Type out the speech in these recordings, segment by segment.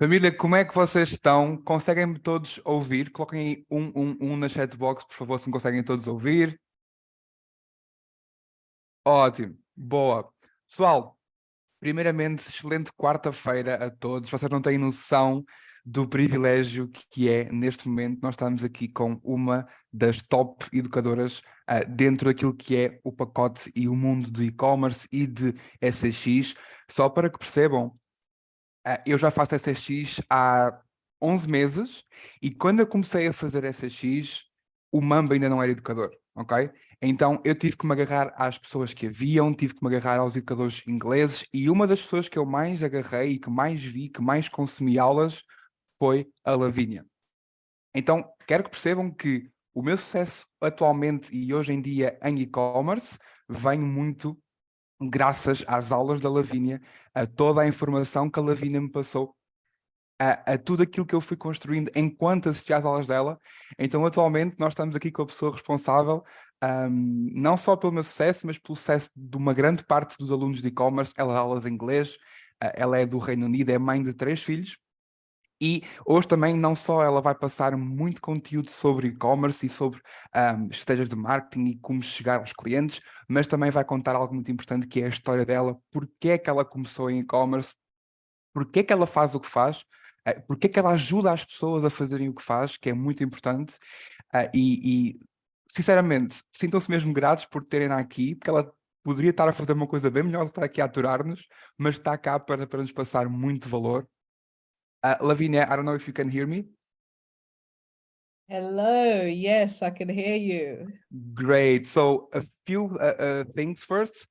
Família, como é que vocês estão? Conseguem-me todos ouvir? Coloquem aí um na chatbox, por favor, se me conseguem todos ouvir. Ótimo, boa. Pessoal, primeiramente, excelente quarta-feira a todos. Vocês não têm noção do privilégio que é, neste momento, nós estamos aqui com uma das top educadoras dentro daquilo que é o pacote e o mundo do e-commerce e de SX. Só para que percebam, eu já faço SX há 11 meses e quando eu comecei a fazer SX, o Mamba ainda não era educador, ok? Então eu tive que me agarrar às pessoas que haviam, tive que me agarrar aos educadores ingleses e uma das pessoas que eu mais agarrei e que mais vi, que mais consumi aulas foi a Lavínia. Então quero que percebam que o meu sucesso atualmente e hoje em dia em e-commerce vem muito graças às aulas da Lavínia, a toda a informação que a Lavínia me passou, a tudo aquilo que eu fui construindo enquanto assistia às aulas dela. Então, atualmente, nós estamos aqui com a pessoa responsável, não só pelo meu sucesso, mas pelo sucesso de uma grande parte dos alunos de e-commerce. Ela dá aulas em inglês, ela é do Reino Unido, é mãe de 3 filhos. E hoje também não só ela vai passar muito conteúdo sobre e-commerce e sobre estratégias de marketing e como chegar aos clientes, mas também vai contar algo muito importante que é a história dela, porque é que ela começou em e-commerce, porque é que ela faz o que faz, porque é que ela ajuda as pessoas a fazerem o que faz, que é muito importante, sinceramente, sintam-se mesmo gratos por terem aqui, porque ela poderia estar a fazer uma coisa bem melhor do que estar aqui a aturar-nos, mas está cá para nos passar muito valor. Lavinia, I don't know if you can hear me. Hello, yes, I can hear you. Great. So a few things first.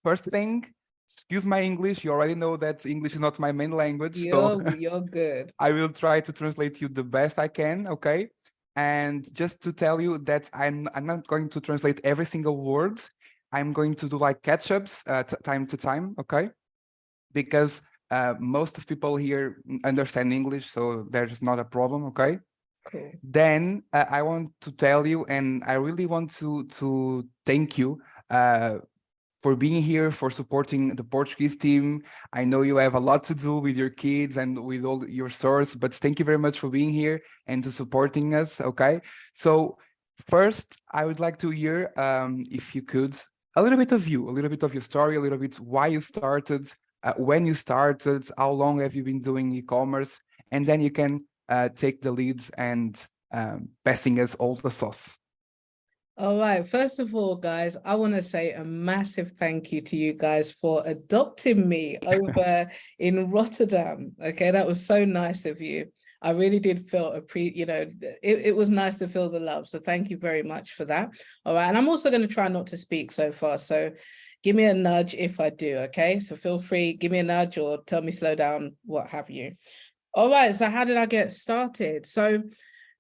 First thing, excuse my English. You already know that English is not my main language, so You're good. I will try to translate you the best I can, okay? And just to tell you that I'm not going to translate every single word. I'm going to do like catch-ups time to time, okay? Because most of people here understand English, so there's not a problem, okay? Cool. Then I want to tell you, and I really want to thank you for being here, for supporting the Portuguese team. I know you have a lot to do with your kids and with all your stores, but thank you very much for being here and to supporting us, okay? So first, I would like to hear, if you could, a little bit of you, a little bit of your story, a little bit why you started, when you started, how long have you been doing e-commerce, and then you can take the leads and passing us all the sauce. All right. First of all, guys, I want to say a massive thank you to you guys for adopting me over in Rotterdam. Okay, that was so nice of you. I really did feel it was nice to feel the love. So thank you very much for that. All right. And I'm also going to try not to speak so far. So give me a nudge if I do. Okay. So feel free, give me a nudge or tell me slow down, what have you. All right. So how did I get started? So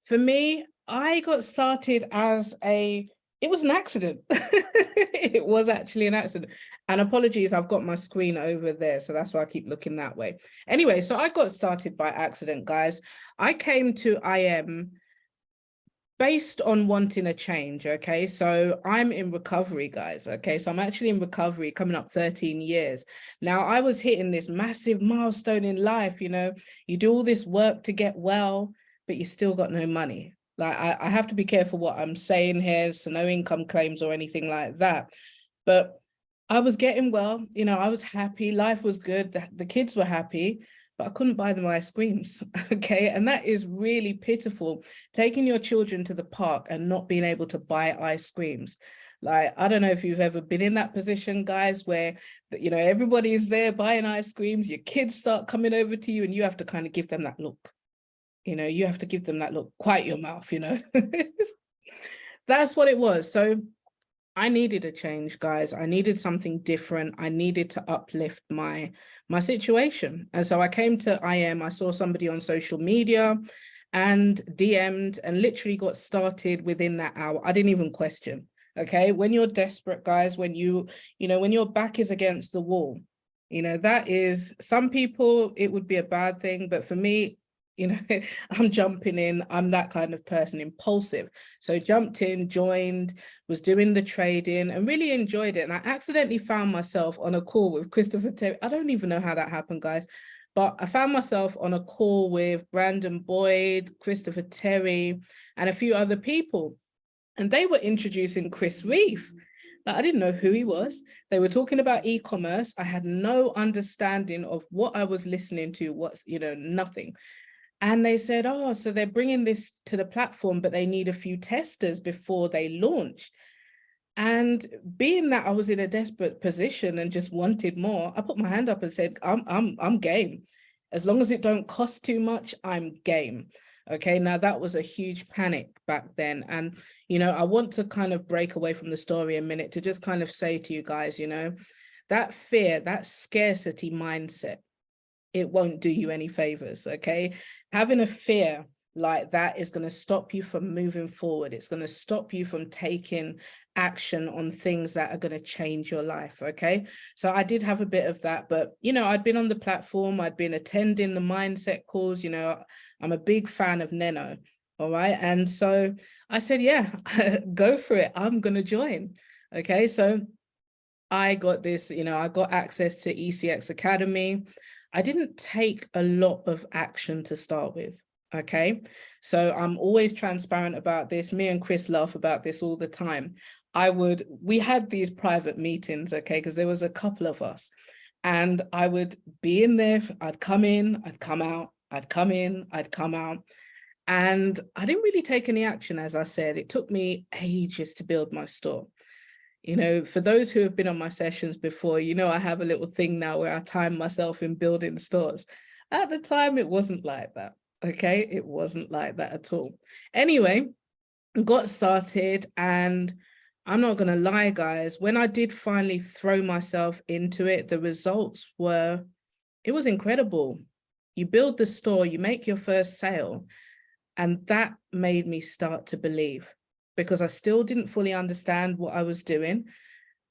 for me, I got started it was an accident. It was actually an accident. And apologies, I've got my screen over there. So that's why I keep looking that way. Anyway, so I got started by accident, guys. I came to IM based on wanting a change, okay? So I'm in recovery, guys, okay? So I'm actually in recovery, coming up 13 years. Now, I was hitting this massive milestone in life, you do all this work to get well, but you still got no money. Like, I have to be careful what I'm saying here, so no income claims or anything like that. But I was getting well, I was happy, life was good, the kids were happy, but I couldn't buy them ice creams, okay? And that is really pitiful, taking your children to the park and not being able to buy ice creams. Like, I don't know if you've ever been in that position, guys, where, everybody is there buying ice creams, your kids start coming over to you and you have to kind of give them that look. You have to give them that look, quiet your mouth, That's what it was. So I needed a change, guys. I needed something different. I needed to uplift my situation. And so I came to IM, I saw somebody on social media and DM'd and literally got started within that hour. I didn't even question, okay? When you're desperate, guys, when when your back is against the wall, that is, some people, it would be a bad thing, but for me, I'm jumping in. I'm that kind of person, impulsive. So jumped in, joined, was doing the trading and really enjoyed it. And I accidentally found myself on a call with Christopher Terry. I don't even know how that happened, guys. But I found myself on a call with Brandon Boyd, Christopher Terry, and a few other people. And they were introducing Chris Reef. I didn't know who he was. They were talking about e-commerce. I had no understanding of what I was listening to, nothing. And they said, oh, so they're bringing this to the platform, but they need a few testers before they launched. And being that I was in a desperate position and just wanted more, I put my hand up and said, I'm game. As long as it don't cost too much, I'm game. Okay, now that was a huge panic back then. And, I want to kind of break away from the story a minute to just kind of say to you guys, that fear, that scarcity mindset, it won't do you any favors, okay? Having a fear like that is going to stop you from moving forward. It's going to stop you from taking action on things that are going to change your life, okay? So I did have a bit of that, but, I'd been on the platform, I'd been attending the mindset calls, I'm a big fan of Neno, all right? And so I said, yeah, go for it. I'm going to join, okay? So I got this, I got access to ECX Academy. I didn't take a lot of action to start with. Okay, so I'm always transparent about this. Me and Chris laugh about this all the time. We had these private meetings, okay, because there was a couple of us, and I would be in there. I'd come in, I'd come out, I'd come in, I'd come out. And I didn't really take any action, as I said. It took me ages to build my store. For those who have been on my sessions before, I have a little thing now where I time myself in building stores. At the time, it wasn't like that. Okay, it wasn't like that at all. Anyway, got started, and I'm not going to lie, guys, when I did finally throw myself into it, the results it was incredible. You build the store, you make your first sale, and that made me start to believe, because I still didn't fully understand what I was doing,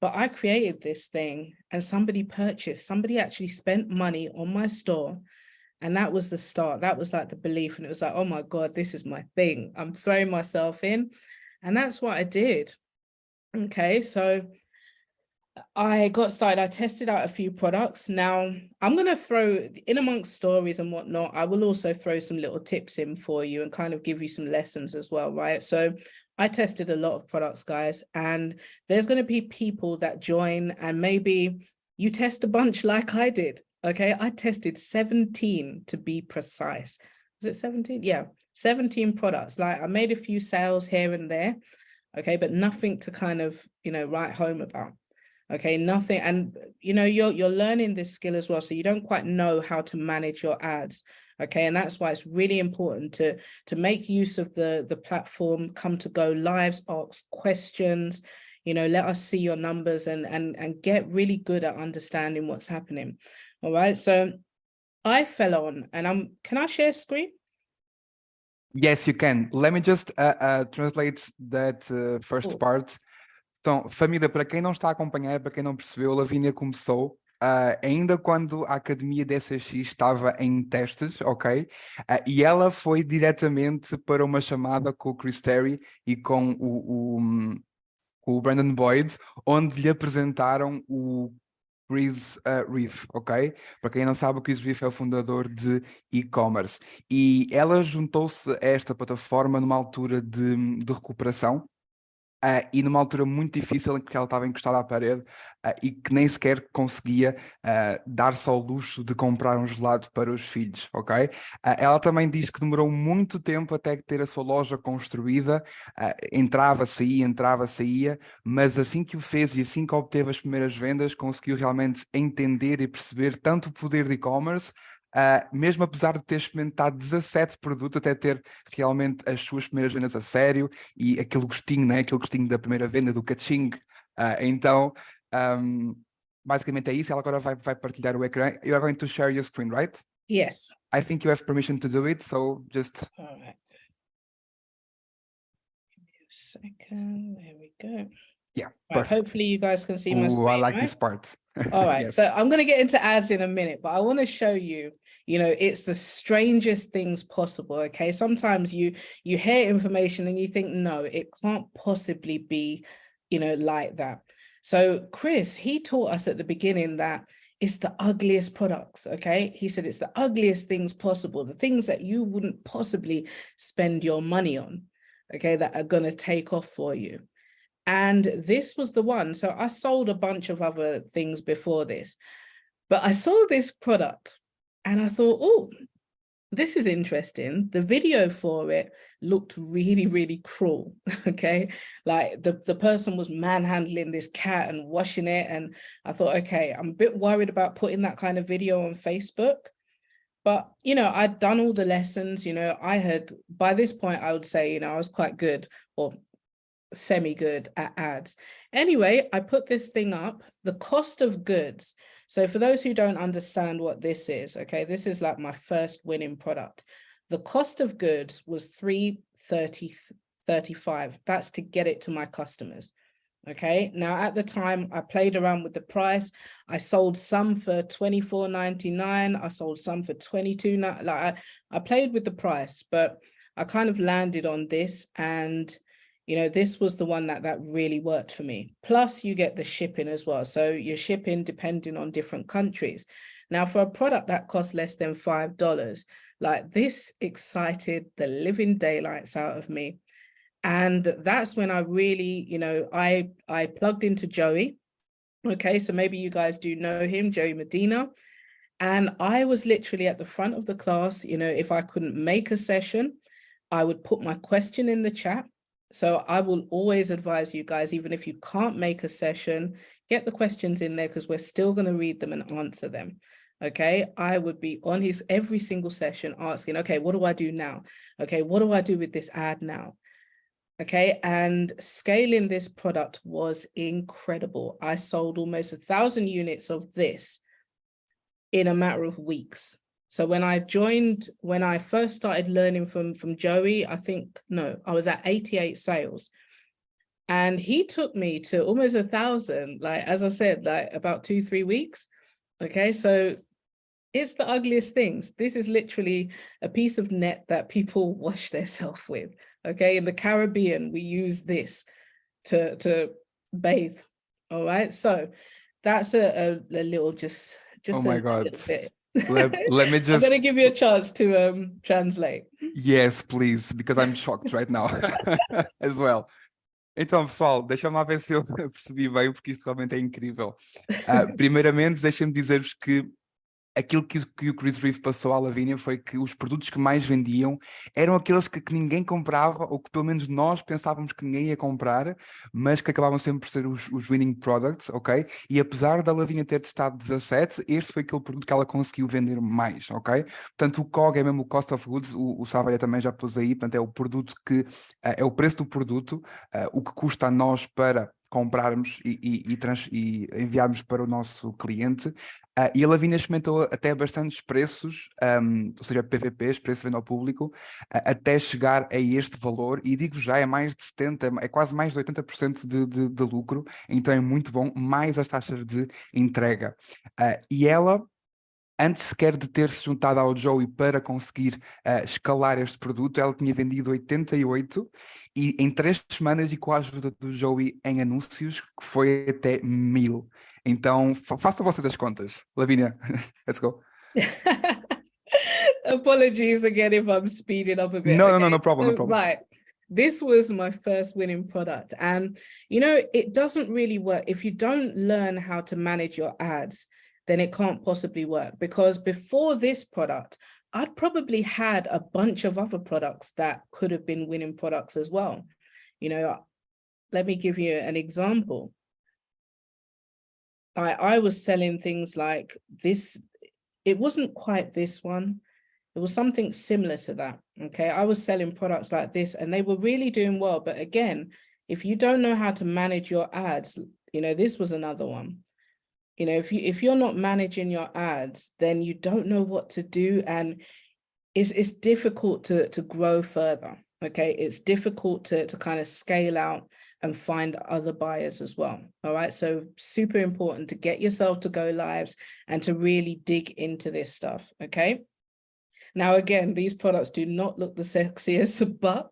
but I created this thing and somebody purchased, somebody actually spent money on my store. And that was the start. That was like the belief. And it was like, oh my God, this is my thing. I'm throwing myself in. And that's what I did. Okay, so I got started. I tested out a few products. Now I'm going to throw in amongst stories and whatnot. I will also throw some little tips in for you and kind of give you some lessons as well, right? So I tested a lot of products, guys, and there's going to be people that join, and maybe you test a bunch like I did. Okay, I tested 17 to be precise. Was it 17? Yeah, 17 products. Like I made a few sales here and there. Okay, but nothing to kind of, write home about. Okay, nothing. And, you're learning this skill as well. So you don't quite know how to manage your ads. Okay, and that's why it's really important to make use of the platform, come to go lives, ask questions, let us see your numbers and get really good at understanding what's happening. All right, so I fell on, and can I share screen? Yes, you can. Let me just translate that first part. Então, família, para quem não está a acompanhar, para quem não percebeu, a Lavínia começou ainda quando a Academia DSX estava em testes, ok? E ela foi diretamente para uma chamada com o Chris Terry e com o Brandon Boyd, onde lhe apresentaram o Chris Reef, ok? Para quem não sabe, o Chris Reef é o fundador de e-commerce. E ela juntou-se a esta plataforma numa altura de recuperação. E numa altura muito difícil em que ela estava encostada à parede e que nem sequer conseguia dar-se ao luxo de comprar um gelado para os filhos, ok? Ela também diz que demorou muito tempo até ter a sua loja construída, entrava, saía, mas assim que o fez e assim que obteve as primeiras vendas, conseguiu realmente entender e perceber tanto o poder de e-commerce, mesmo apesar de ter experimentado 17 produtos, até ter realmente as suas primeiras vendas a sério e aquele gostinho, né? Aquele gostinho da primeira venda, do catching. Então, basicamente é isso. Ela agora vai partilhar o ecrã. You are going to share your screen, right? Yes. I think you have permission to do it, so just... All right. Give me a second. There we go. Yeah, right, hopefully you guys can see my screen, I like right? this part. All right, Yes. so I'm going to get into ads in a minute, but I want to show you, it's the strangest things possible, okay? Sometimes you hear information and you think, no, it can't possibly be, like that. So Chris, he taught us at the beginning that it's the ugliest products, okay? He said, it's the ugliest things possible, the things that you wouldn't possibly spend your money on, okay, that are gonna take off for you. And this was the one. So I sold a bunch of other things before this, but I saw this product and I thought, oh, this is interesting. The video for it looked really, really cruel. Okay. Like the person was manhandling this cat and washing it. And I thought, okay, I'm a bit worried about putting that kind of video on Facebook. But, you know, I'd done all the lessons, you know, I had, by this point, I would say, you know, I was quite good or semi-good at ads. Anyway, I put this thing up, the cost of goods. So for those who don't understand what this is, okay, this is like my first winning product. The cost of goods was $3.35. That's to get it to my customers. Okay, now at the time I played around with the price. I sold some for $24.99. I sold some for $22. Like I played with the price, but I kind of landed on this, and you know, this was the one that really worked for me. Plus you get the shipping as well. So you're shipping depending on different countries. Now for a product that costs less than $5, like this excited the living daylights out of me. And that's when I really, you know, I plugged into Joey. Okay, so maybe you guys do know him, Joey Medina. And I was literally at the front of the class. You know, if I couldn't make a session, I would put my question in the chat. So I will always advise you guys, even if you can't make a session, get the questions in there because we're still going to read them and answer them. Okay, I would be on his every single session asking, okay, what do I do now? Okay, what do I do with this ad now? Okay, and scaling this product was incredible. I sold almost 1,000 units of this in a matter of weeks. So when I first started learning from Joey, I was at 88 sales. And he took me to almost 1,000, like, as I said, like about 2-3 weeks. Okay, so it's the ugliest things. This is literally a piece of net that people wash themselves with. Okay, in the Caribbean, we use this to bathe. All right, so that's a little just Oh my a God. little bit. Let me I'm just, gonna give you a chance to translate. yes, please, because I'm shocked right now as well. Então, pessoal, deixa-me lá ver se eu percebi bem, porque isto realmente é incrível. Primeiramente, deixem-me dizer-vos que aquilo que o Chris Reeve passou à Lavínia foi que os produtos que mais vendiam eram aqueles que ninguém comprava, ou que pelo menos nós pensávamos que ninguém ia comprar, mas que acabavam sempre por ser os winning products, ok? E apesar da Lavínia ter testado 17, este foi aquele produto que ela conseguiu vender mais, ok? Portanto, o COG é mesmo o Cost of Goods, o Savaia também já pôs aí, portanto é o produto que, é o preço do produto, o que custa a nós para comprarmos e enviarmos para o nosso cliente. E a Lavínia experimentou até bastantes preços, ou seja, PVPs, preço de venda ao público, até chegar a este valor, e digo já, é mais de 70%, é quase mais de 80% de lucro, então é muito bom, mais as taxas de entrega. E ela, antes sequer de ter se juntado ao Joey para conseguir escalar este produto, ela tinha vendido 88, e em 3 semanas, e com a ajuda do Joey em anúncios, que foi até 1000. Então, façam vocês as contas. Lavínia, let's go. Apologies again if I'm speeding up a bit. No, okay? no problem, no problem. Right. This was my first winning product. And, you know, it doesn't really work. If you don't learn how to manage your ads, then it can't possibly work. Because before this product, I'd probably had a bunch of other products that could have been winning products as well. You know, let me give you an example. I was selling things like this. It wasn't quite this one. It was something similar to that. Okay, I was selling products like this and they were really doing well. But again, if you don't know how to manage your ads, you know, this was another one. You know, if you're not managing your ads, then you don't know what to do, and it's difficult to grow further. Okay, it's difficult to kind of scale out and find other buyers as well. All right, so super important to get yourself to go lives and to really dig into this stuff. Okay, now again, these products do not look the sexiest, but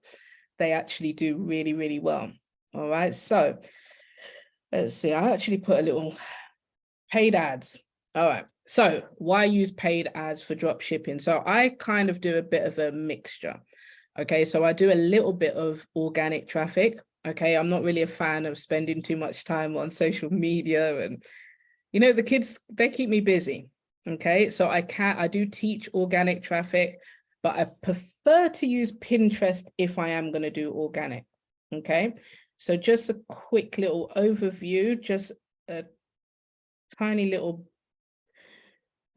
they actually do really, really well. All right, so let's see, I actually put a little paid ads. All right. So why use paid ads for drop shipping? So I kind of do a bit of a mixture. Okay. So I do a little bit of organic traffic. Okay. I'm not really a fan of spending too much time on social media, and the kids, they keep me busy. Okay. So I do teach organic traffic, but I prefer to use Pinterest if I am going to do organic. Okay. So just a quick little overview, just a tiny little,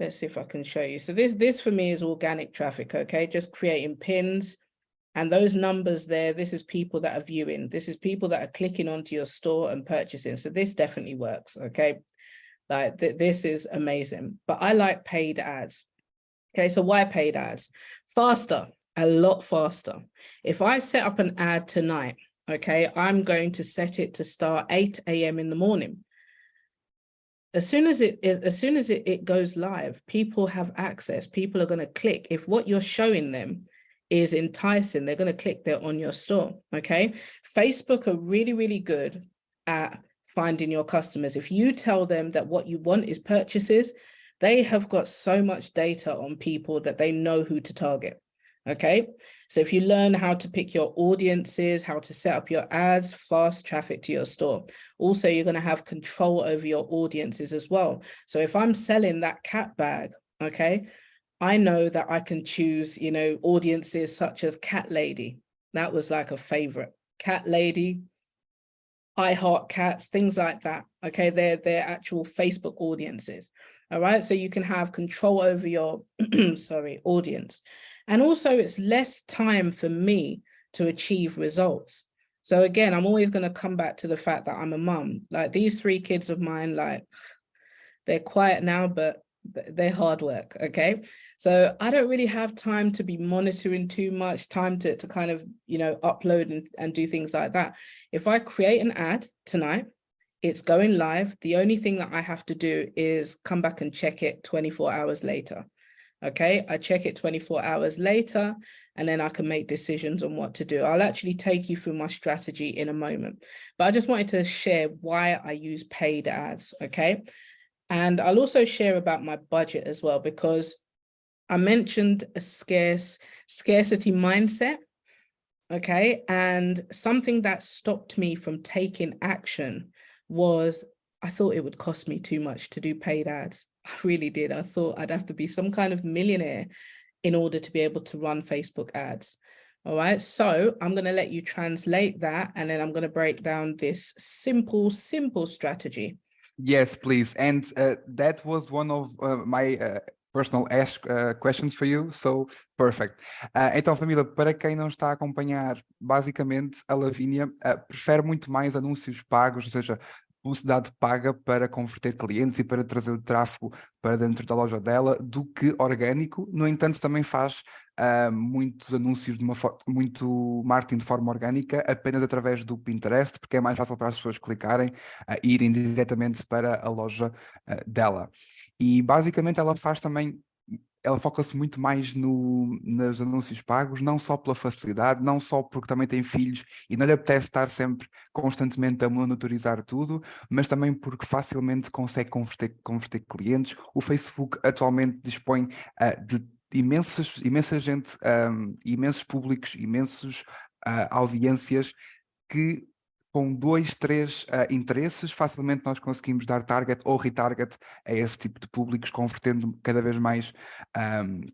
let's see if I can show you. So this for me is organic traffic. Okay. Just creating pins. And those numbers there, this is people that are viewing. This is people that are clicking onto your store and purchasing. So this definitely works. Okay. Like this is amazing, but I like paid ads. Okay, so why paid ads? Faster, a lot faster. If I set up an ad tonight, okay, I'm going to set it to start 8 a.m. in the morning. As soon as it goes live, people have access. People are going to click. If what you're showing them is enticing, they're going to click there on your store. Okay, Facebook are really, really good at finding your customers. If you tell them that what you want is purchases, they have got so much data on people that they know who to target. Okay, so if you learn how to pick your audiences, how to set up your ads, fast traffic to your store. Also, you're going to have control over your audiences as well. So if I'm selling that cat bag, okay, I know that I can choose, audiences such as Cat Lady. That was like a favorite. Cat Lady, I Heart Cats, things like that. Okay, they're actual Facebook audiences. All right, so you can have control over your audience. And also it's less time for me to achieve results. So again, I'm always going to come back to the fact that I'm a mum. Like these 3 kids of mine, like they're quiet now, but they're hard work. Okay, so I don't really have time to be monitoring too much, time to kind of upload and do things like that. If I create an ad tonight, it's going live. The only thing that I have to do is come back and check it 24 hours later. Okay, I check it 24 hours later, and then I can make decisions on what to do. I'll actually take you through my strategy in a moment, but I just wanted to share why I use paid ads. Okay. And I'll also share about my budget as well, because I mentioned a scarcity mindset. Okay. And something that stopped me from taking action was I thought it would cost me too much to do paid ads. I really did. I thought I'd have to be some kind of millionaire in order to be able to run Facebook ads. All right. So I'm going to let you translate that, and then I'm going to break down this simple strategy. Yes, please. And that was one of my personal questions for you, so perfect. Então, família, para quem não está a acompanhar, basicamente a Lavínia prefere muito mais anúncios pagos, ou seja, publicidade paga para converter clientes e para trazer o tráfego para dentro da loja dela, do que orgânico. No entanto, também faz muitos anúncios muito marketing de forma orgânica, apenas através do Pinterest, porque é mais fácil para as pessoas clicarem e irem diretamente para a loja dela. E basicamente ela foca-se muito mais nos anúncios pagos, não só pela facilidade, não só porque também tem filhos e não lhe apetece estar sempre constantemente a monitorizar tudo, mas também porque facilmente consegue converter clientes. O Facebook atualmente dispõe de imensa gente, imensos públicos, imensos audiências que com 2, 3 interesses, facilmente nós conseguimos dar target ou retarget a esse tipo de públicos, convertendo cada vez mais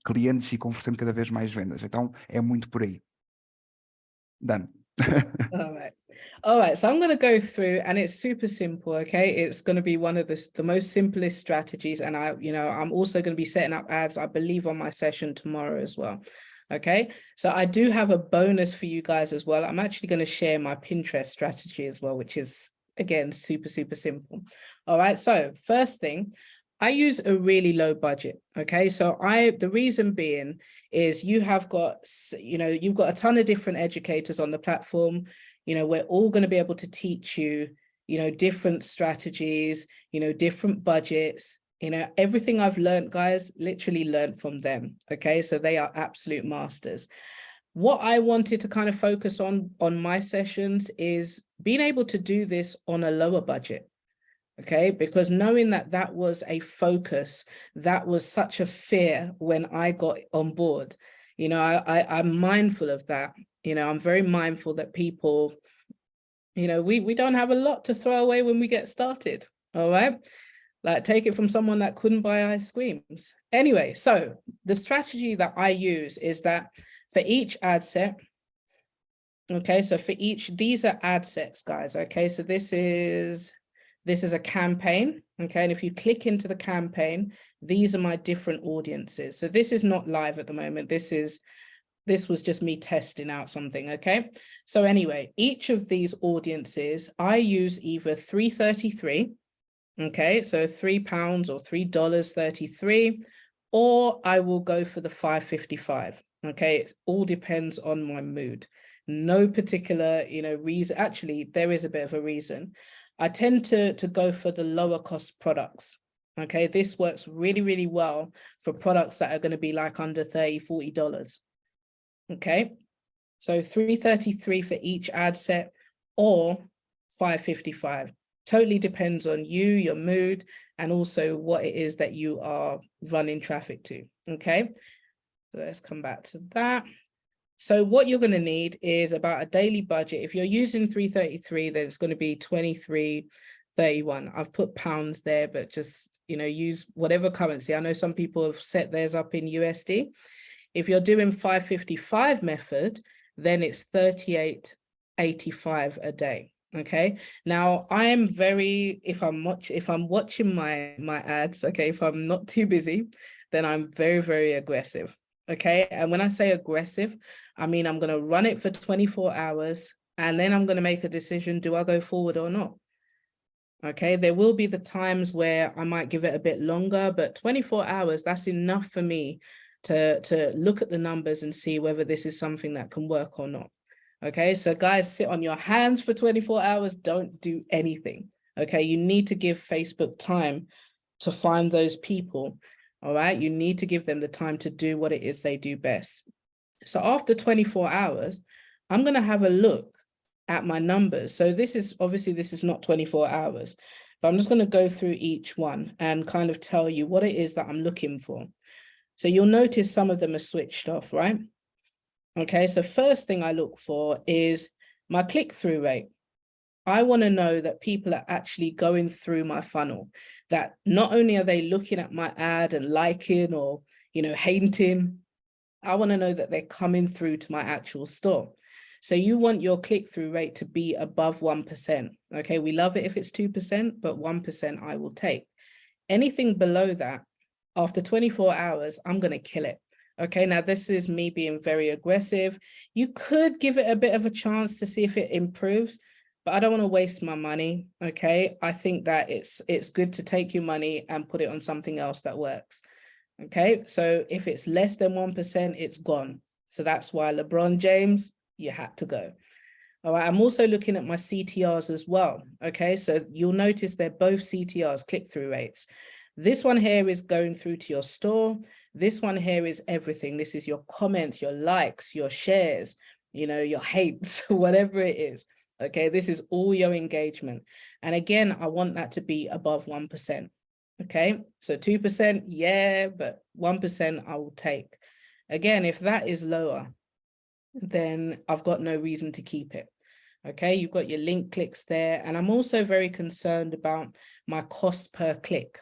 clientes e convertendo cada vez mais vendas. Então, é muito por aí. Done. All right. So I'm going to go through, and it's super simple. Okay. It's going to be one of the most simplest strategies. And I'm also going to be setting up ads, I believe, on my session tomorrow as well. Okay, so I do have a bonus for you guys as well. I'm actually going to share my Pinterest strategy as well, which is, again, super simple. All right, so first thing, I use a really low budget. Okay, so the reason being is you've got a ton of different educators on the platform. We're all going to be able to teach you, different strategies, different budgets. Everything I've learned, guys, literally learned from them. Okay, so they are absolute masters. What I wanted to kind of focus on my sessions is being able to do this on a lower budget. Okay, because knowing that that was a focus, that was such a fear when I got on board, you know, I'm mindful of that. You know, I'm very mindful that people, you know, we don't have a lot to throw away when we get started. All right. Like, take it from someone that couldn't buy ice creams. Anyway, so the strategy that I use is that for each ad set, okay, so for each, these are ad sets, guys. Okay, so this is a campaign. Okay, and if you click into the campaign, these are my different audiences. So this is not live at the moment. This was just me testing out something. Okay, so anyway, each of these audiences, I use either 333. Okay, so £3 or $3.33, or I will go for the 555. Okay, it all depends on my mood. No particular, you know, reason. Actually, there is a bit of a reason. I tend to go for the lower cost products. Okay, this works really, really well for products that are going to be like under $30, $40. Okay, so 333 for each ad set, or 555. Totally depends on you, your mood, and also what it is that you are running traffic to. Okay, so let's come back to that. So what you're going to need is about a daily budget. If you're using 333, then it's going to be 23.31. I've put pounds there, but just, you know, use whatever currency. I know some people have set theirs up in USD. If you're doing 555 method, then it's 38.85 a day. Okay, now I am very, if I'm watching my ads, okay, if I'm not too busy, then I'm very, very aggressive. Okay, and when I say aggressive, I mean I'm going to run it for 24 hours and then I'm going to make a decision, do I go forward or not? Okay, there will be the times where I might give it a bit longer, but 24 hours, that's enough for me to look at the numbers and see whether this is something that can work or not. Okay, so guys, sit on your hands for 24 hours, don't do anything. Okay, you need to give Facebook time to find those people. All right, you need to give them the time to do what it is they do best. So after 24 hours, I'm going to have a look at my numbers. So this is not 24 hours, but I'm just going to go through each one and kind of tell you what it is that I'm looking for. So you'll notice some of them are switched off, right? Okay, so first thing I look for is my click-through rate. I want to know that people are actually going through my funnel, that not only are they looking at my ad and liking or, you know, hating, I want to know that they're coming through to my actual store. So you want your click-through rate to be above 1%. Okay, we love it if it's 2%, but 1% I will take. Anything below that, after 24 hours, I'm going to kill it. Okay, now this is me being very aggressive. You could give it a bit of a chance to see if it improves, but I don't want to waste my money. Okay, I think that it's good to take your money and put it on something else that works. Okay, so if it's less than 1%, it's gone. So that's why LeBron James, you had to go. All right, I'm also looking at my CTRs as well. Okay, so you'll notice they're both CTRs, click-through rates. This one here is going through to your store. This one here is everything. This is your comments, your likes, your shares, you know, your hates, whatever it is. Okay, this is all your engagement. And again, I want that to be above 1%. Okay, so 2%, yeah, but 1% I will take. Again, if that is lower, then I've got no reason to keep it. Okay, you've got your link clicks there. And I'm also very concerned about my cost per click.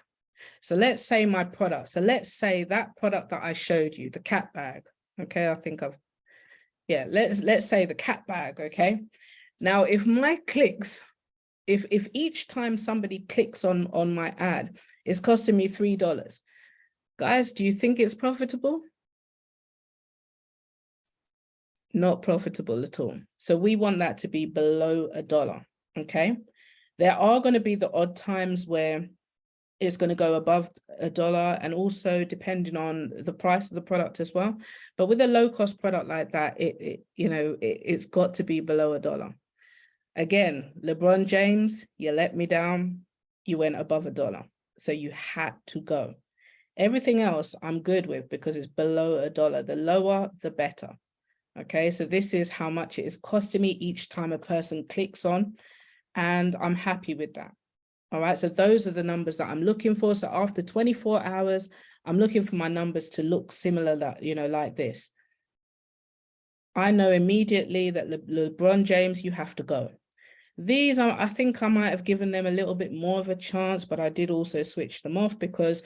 So let's say my product. So let's say that product that I showed you, the cat bag. Okay, I think let's say the cat bag. Okay. Now, if my clicks, if each time somebody clicks on my ad, it's costing me $3. Guys, do you think it's profitable? Not profitable at all. So we want that to be below $1. Okay. There are going to be the odd times where it's going to go above $1, and also depending on the price of the product as well. But with a low cost product like that, it's got to be below $1. Again, LeBron James, you let me down. You went above $1. So you had to go. Everything else I'm good with because it's below $1. The lower, the better. Okay, so this is how much it is costing me each time a person clicks on, and I'm happy with that. All right, so those are the numbers that I'm looking for. So after 24 hours, I'm looking for my numbers to look similar, that, you know, like this. I know immediately that LeBron James, you have to go. These are, I think I might have given them a little bit more of a chance, but I did also switch them off, because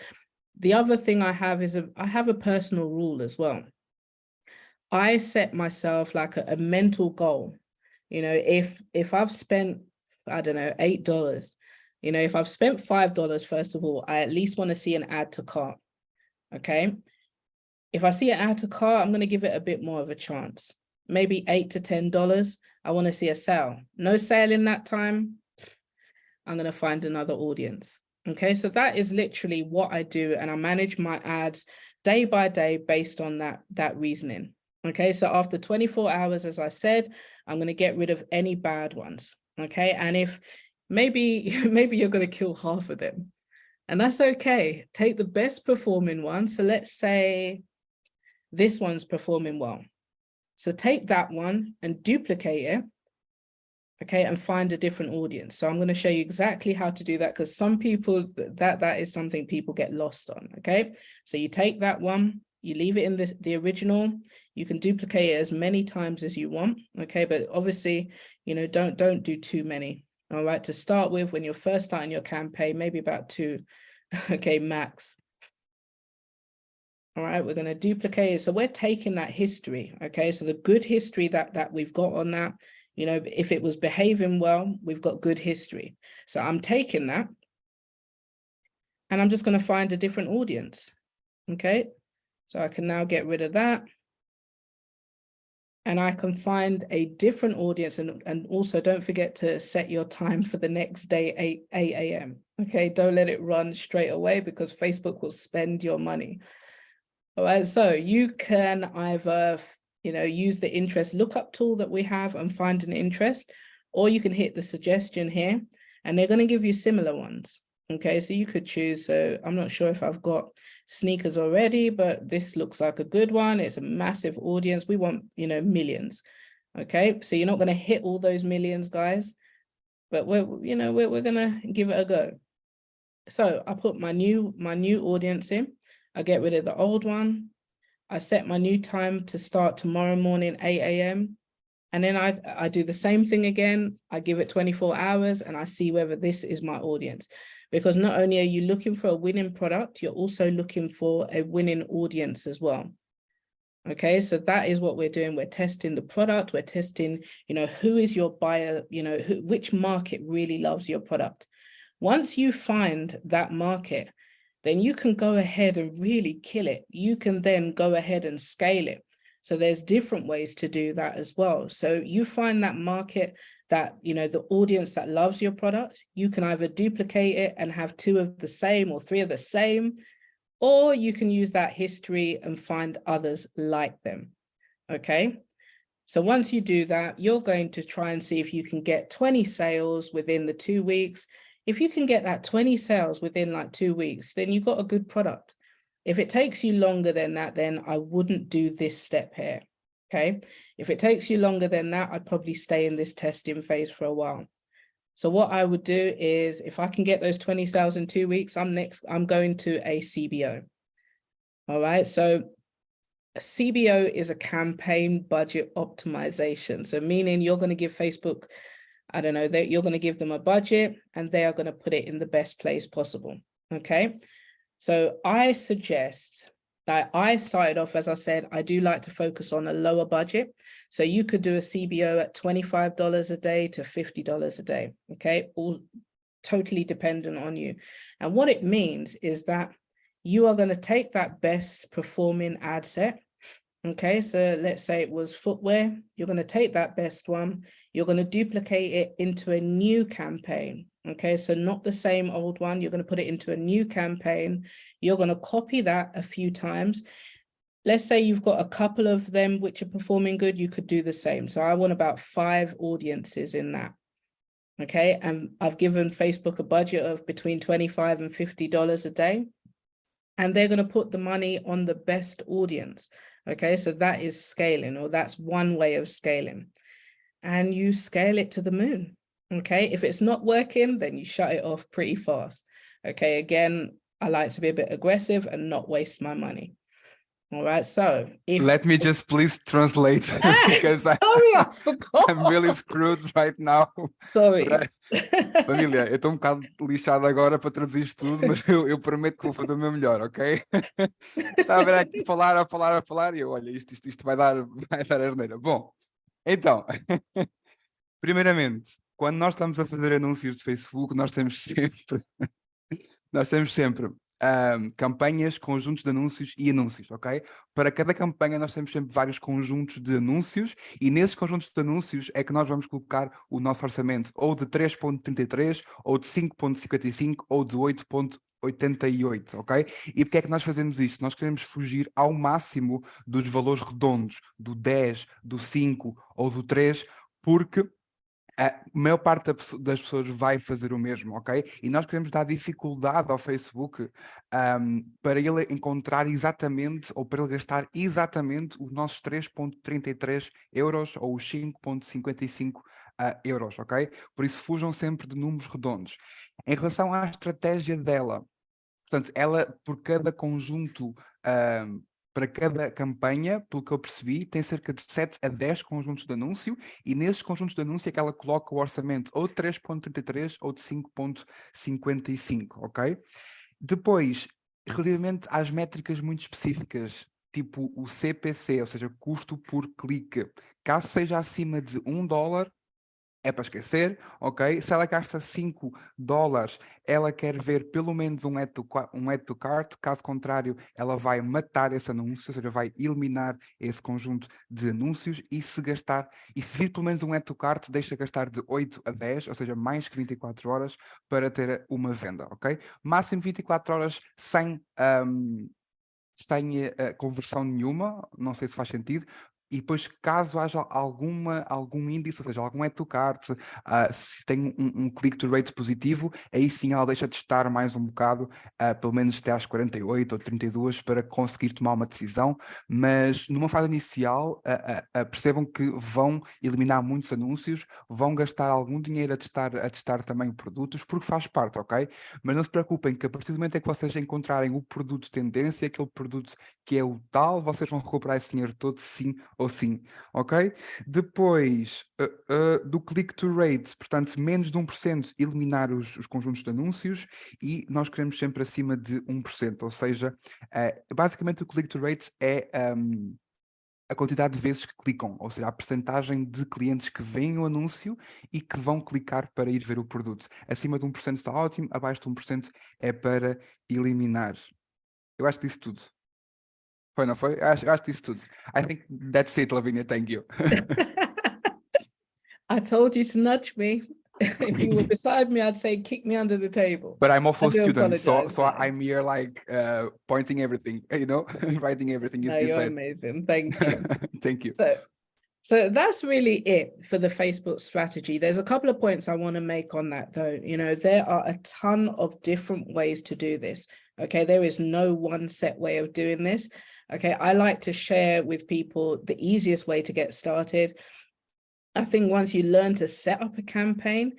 the other thing I have is I have a personal rule as well. I set myself like a mental goal. You know, if I've spent, I don't know, $8, you know, if I've spent $5, first of all, I at least want to see an add to cart. Okay. If I see an add to cart, I'm going to give it a bit more of a chance. Maybe $8 to $10. I want to see a sale. No sale in that time, I'm going to find another audience. Okay, so that is literally what I do, and I manage my ads day by day based on that reasoning. Okay, so after 24 hours, as I said, I'm going to get rid of any bad ones. Okay, and if maybe you're going to kill half of them, and that's okay. Take the best performing one. So let's say this one's performing well. So take that one and duplicate it, okay, and find a different audience. So I'm going to show you exactly how to do that, because some people, that is something people get lost on, okay? So you take that one, you leave it in the original, you can duplicate it as many times as you want, okay? But obviously, you know, don't do too many, all right? To start with, when you're first starting your campaign, maybe about 2, okay, max. All right, we're going to duplicate it. So we're taking that history, okay? So the good history that we've got on that, you know, if it was behaving well, we've got good history. So I'm taking that and I'm just going to find a different audience, okay? So I can now get rid of that. And I can find a different audience, and also don't forget to set your time for the next day, 8 a.m. Okay, don't let it run straight away, because Facebook will spend your money. All right, so you can either, you know, use the interest lookup tool that we have and find an interest, or you can hit the suggestion here, and they're going to give you similar ones. Okay, so you could choose. So I'm not sure if I've got sneakers already, but this looks like a good one. It's a massive audience. We want, you know, millions. Okay, so you're not going to hit all those millions, guys, but we're going to give it a go. So I put my new audience in. I get rid of the old one. I set my new time to start tomorrow morning, 8 a.m. And then I do the same thing again. I give it 24 hours and I see whether this is my audience. Because not only are you looking for a winning product, you're also looking for a winning audience as well. Okay, so that is what we're doing. We're testing the product. We're testing, you know, who is your buyer, you know, which market really loves your product. Once you find that market, then you can go ahead and really kill it. You can then go ahead and scale it. So there's different ways to do that as well. So you find that market, that, you know, the audience that loves your product, you can either duplicate it and have 2 of the same or 3 of the same, or you can use that history and find others like them. Okay. So once you do that, you're going to try and see if you can get 20 sales within the 2 weeks. If you can get that 20 sales within like 2 weeks, then you've got a good product. If it takes you longer than that, then I wouldn't do this step here. Okay. If it takes you longer than that, I'd probably stay in this testing phase for a while. So what I would do is, if I can get those 20 sales in 2 weeks, I'm going to a CBO. All right. So a CBO is a campaign budget optimization. So meaning you're going to give Facebook, I don't know, that you're going to give them a budget and they are going to put it in the best place possible. Okay. So I suggest that I started off, as I said, I do like to focus on a lower budget. So you could do a CBO at $25 a day to $50 a day. Okay. All totally dependent on you. And what it means is that you are going to take that best performing ad set. Okay, so let's say it was footwear. You're going to take that best one. You're going to duplicate it into a new campaign. Okay, so not the same old one. You're going to put it into a new campaign. You're going to copy that a few times. Let's say you've got a couple of them which are performing good. You could do the same. So I want about 5 audiences in that. Okay, and I've given Facebook a budget of between $25 and $50 a day. And they're going to put the money on the best audience. Okay, so that is scaling, or that's one way of scaling. And you scale it to the moon. Okay, if it's not working, then you shut it off pretty fast. Okay, again, I like to be a bit aggressive and not waste my money. All right, so if Let me just please translate because sorry, I I'm really forgot. screwed right now. Sorry. Família, eu estou um bocado lixado agora para traduzir isto tudo, mas eu prometo que vou fazer o meu melhor, ok? Estava aqui a falar e eu, olha, isto vai dar asneira. Bom, então, primeiramente, quando nós estamos a fazer anúncios de Facebook, nós temos sempre campanhas, conjuntos de anúncios e anúncios, ok? Para cada campanha nós temos sempre vários conjuntos de anúncios e nesses conjuntos de anúncios é que nós vamos colocar o nosso orçamento ou de 3.33, ou de 5.55 ou de 8.88, ok? E porque é que nós fazemos isto? Nós queremos fugir ao máximo dos valores redondos, do 10, do 5 ou do 3, porque a maior parte das pessoas vai fazer o mesmo, ok? E nós queremos dar dificuldade ao Facebook para ele encontrar exatamente, ou para ele gastar exatamente os nossos 3.33 euros ou os 5.55 euros, ok? Por isso fujam sempre de números redondos. Em relação à estratégia dela, portanto, ela por cada conjunto, para cada campanha, pelo que eu percebi, tem cerca de 7 a 10 conjuntos de anúncio, e nesses conjuntos de anúncio é que ela coloca o orçamento ou de 3.33 ou de 5.55, ok? Depois, relativamente às métricas muito específicas, tipo o CPC, ou seja, custo por clique, caso seja acima de $1, é para esquecer, ok? Se ela gasta $5, ela quer ver pelo menos um add to cart, caso contrário, ela vai matar esse anúncio, ou seja, vai eliminar esse conjunto de anúncios, e se vir pelo menos um add to cart, deixa gastar de 8 a 10, ou seja, mais que 24 horas para ter uma venda, ok? Máximo 24 horas sem conversão nenhuma, não sei se faz sentido. E depois, caso haja algum índice, ou seja, algum add to cart, se tem um click-to rate positivo, aí sim ela deixa de estar mais um bocado, pelo menos até às 48 ou 32, para conseguir tomar uma decisão. Mas numa fase inicial, percebam que vão eliminar muitos anúncios, vão gastar algum dinheiro a testar também produtos, porque faz parte, ok? Mas não se preocupem, que a partir do momento em que vocês encontrarem o produto tendência, aquele produto que é o tal, vocês vão recuperar esse dinheiro todo, sim ou sim, ok? Depois, do click-to rate, portanto, menos de 1%, eliminar os conjuntos de anúncios, e nós queremos sempre acima de 1%, ou seja, basicamente o click-to rate é a quantidade de vezes que clicam, ou seja, a percentagem de clientes que veem o anúncio e que vão clicar para ir ver o produto. Acima de 1% está ótimo, abaixo de 1% é para eliminar. Eu acho que disse tudo. Foi, não foi? Acho que disse tudo. I think that's it, Lavinia. Thank you. I told you to nudge me. If you were beside me, I'd say kick me under the table. But I'm also I a do student, so apologize, man. I'm here like pointing everything, writing everything No, you you're said. amazing. Thank you. Thank you. So that's really it for the Facebook strategy. There's a couple of points I want to make on that, though. You know, there are a ton of different ways to do this. Okay, there is no one set way of doing this. Okay, I like to share with people the easiest way to get started. I think once you learn to set up a campaign,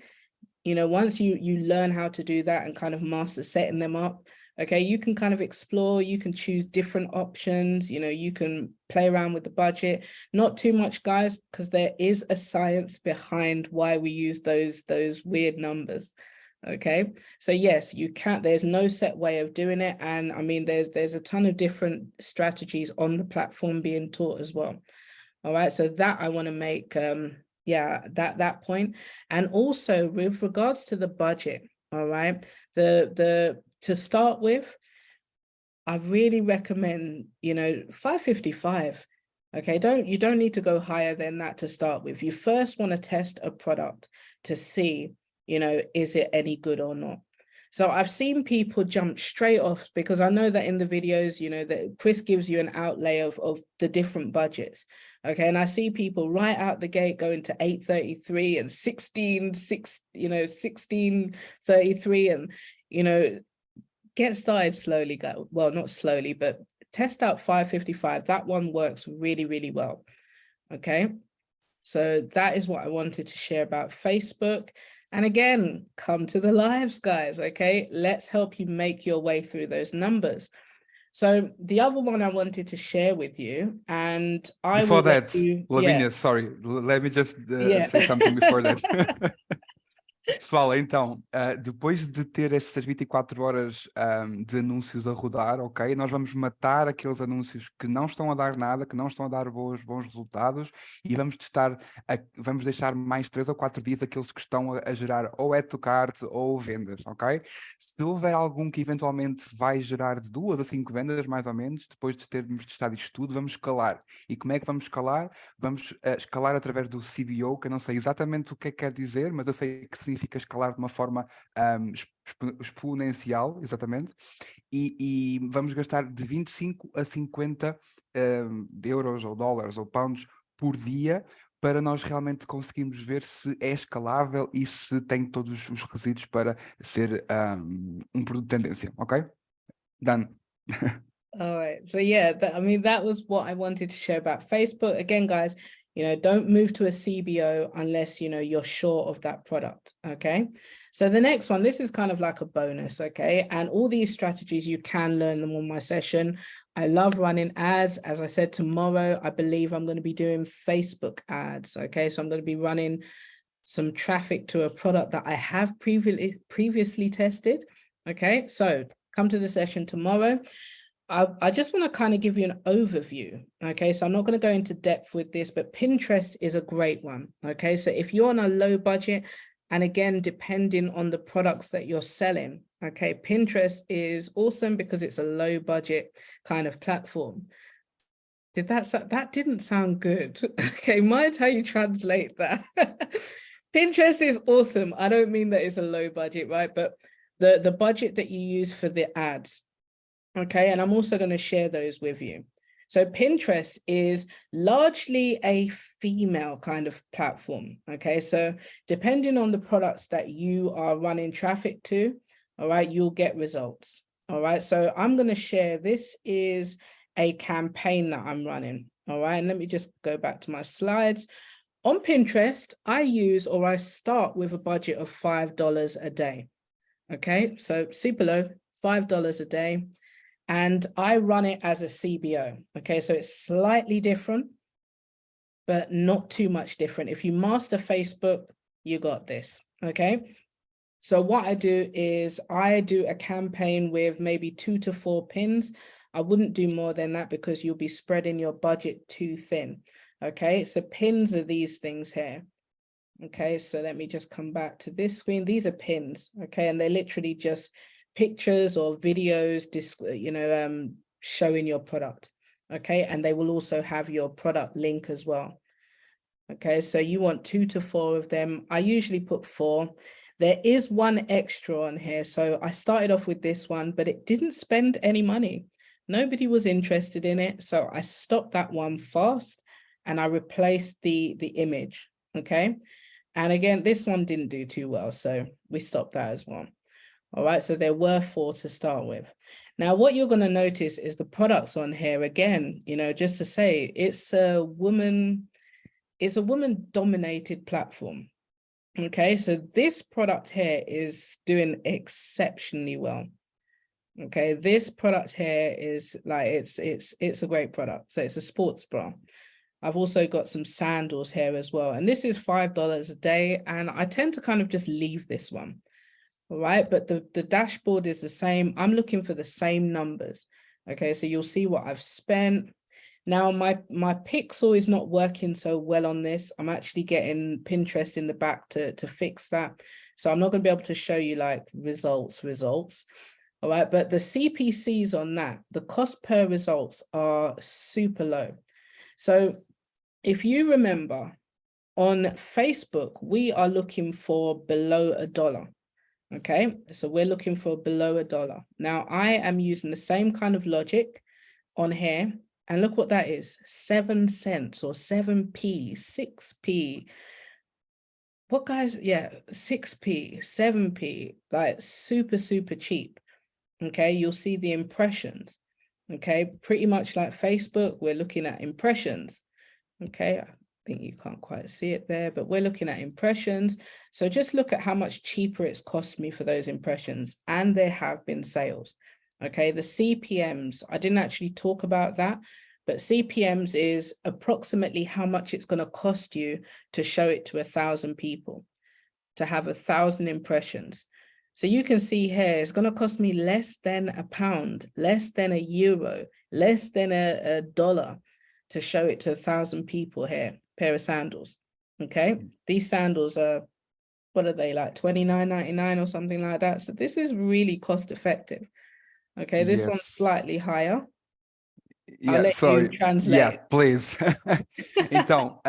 you know, once you learn how to do that and kind of master setting them up, okay, you can kind of explore, you can choose different options, you know, you can play around with the budget, not too much, guys, because there is a science behind why we use those weird numbers. Okay, so yes, you can't, there's no set way of doing it. And I mean, there's a ton of different strategies on the platform being taught as well. All right, so that I want to make that point. And also with regards to the budget, all right, to start with, I really recommend, you know, 555. Okay, you don't need to go higher than that to start with. You first want to test a product to see, you know, is it any good or not? So I've seen people jump straight off, because I know that in the videos, you know, that Chris gives you an outlay of the different budgets. Okay, and I see people right out the gate going to 833 and 1633, and, you know, get started slowly. Well, not slowly, but test out 555. That one works really, really well. Okay, so that is what I wanted to share about Facebook. And again, come to the lives, guys, okay? Let's help you make your way through those numbers. So the other one I wanted to share with you, and I Before will let that, you, Lavínia, sorry, let me just yeah. say something before that. Pessoal, então, depois de ter estas 24 horas de anúncios a rodar, ok, nós vamos matar aqueles anúncios que não estão a dar nada, que não estão a dar bons resultados, e vamos testar, vamos deixar mais 3 ou 4 dias aqueles que estão a gerar ou add to cart ou vendas, ok? Se houver algum que eventualmente vai gerar de 2 a 5 vendas, mais ou menos, depois de termos testado isto tudo, vamos escalar. E como é que vamos escalar? Vamos escalar através do CBO, que eu não sei exatamente o que é que quer dizer, mas eu sei que significa escalar de uma forma exponencial, exatamente, e vamos gastar de 25 a 50 euros ou dólares ou pounds por dia para nós realmente conseguirmos ver se é escalável e se tem todos os requisitos para ser um produto de tendência, ok? Done. All right. So yeah, I mean, that was what I wanted to share about Facebook. Again, guys, don't move to a CBO unless, you're sure of that product. Okay. So the next one, this is kind of like a bonus. Okay. And all these strategies, you can learn them on my session. I love running ads. As I said, tomorrow, I believe I'm going to be doing Facebook ads. Okay. So I'm going to be running some traffic to a product that I have previously tested. Okay. So come to the session tomorrow. I just want to kind of give you an overview. Okay, so I'm not going to go into depth with this, but Pinterest is a great one. Okay, so if you're on a low budget, and again, depending on the products that you're selling, okay, Pinterest is awesome because it's a low budget kind of platform. That didn't sound good. Okay, mind how you translate that. Pinterest is awesome. I don't mean that it's a low budget, right? But the budget that you use for the ads. Okay, and I'm also going to share those with you. So Pinterest is largely a female kind of platform. Okay, so depending on the products that you are running traffic to, all right, you'll get results. All right, so I'm going to share, this is a campaign that I'm running. All right, and let me just go back to my slides. On Pinterest, I start with a budget of $5 a day. Okay, so super low, $5 a day. And I run it as a CBO. Okay, so it's slightly different, but not too much different. If you master Facebook, you got this. Okay, so what I do is I do a campaign with maybe 2 to 4 pins. I wouldn't do more than that because you'll be spreading your budget too thin. Okay, so pins are these things here. Okay, so let me just come back to this screen. These are pins. Okay, and they're literally just pictures or videos, showing your product. Okay, and they will also have your product link as well. Okay, so you want 2 to 4 of them. I usually put 4. There is one extra on here. So I started off with this one, but it didn't spend any money. Nobody was interested in it. So I stopped that one fast and I replaced the image. Okay, and again, this one didn't do too well. So we stopped that as well. All right, so there were 4 to start with. Now, what you're going to notice is the products on here. Again, just to say, it's a woman-dominated platform. Okay, so this product here is doing exceptionally well. Okay, this product here is like, it's a great product. So it's a sports bra. I've also got some sandals here as well. And this is $5 a day. And I tend to kind of just leave this one. All right, but the dashboard is the same. I'm looking for the same numbers. Okay, so you'll see what I've spent. Now my pixel is not working so well on this. I'm actually getting Pinterest in the back to fix that. So I'm not going to be able to show you like results. All right, but the CPCs on that, the cost per results are super low. So if you remember, on Facebook, we are looking for below $1. Okay, so we're looking for below $1. Now I am using the same kind of logic on here, and look what that is, 7 cents or 7p, 6p. What, guys? Yeah, 6p, 7p, like super cheap. Okay, you'll see the impressions. Okay, pretty much like Facebook, we're looking at impressions. Okay, think you can't quite see it there, but we're looking at impressions. So just look at how much cheaper it's cost me for those impressions. And there have been sales. Okay, the CPMs, I didn't actually talk about that, but CPMs is approximately how much it's going to cost you to show it to 1,000 people, to have 1,000 impressions. So you can see here, it's going to cost me less than £1, less than €1, less than a dollar to show it to 1,000 people here, pair of sandals. Okay, these sandals are, what are they, like $29.99 or something like that? So this is really cost effective. Okay, this one's slightly higher. I'll let you translate. Yeah, please. Então,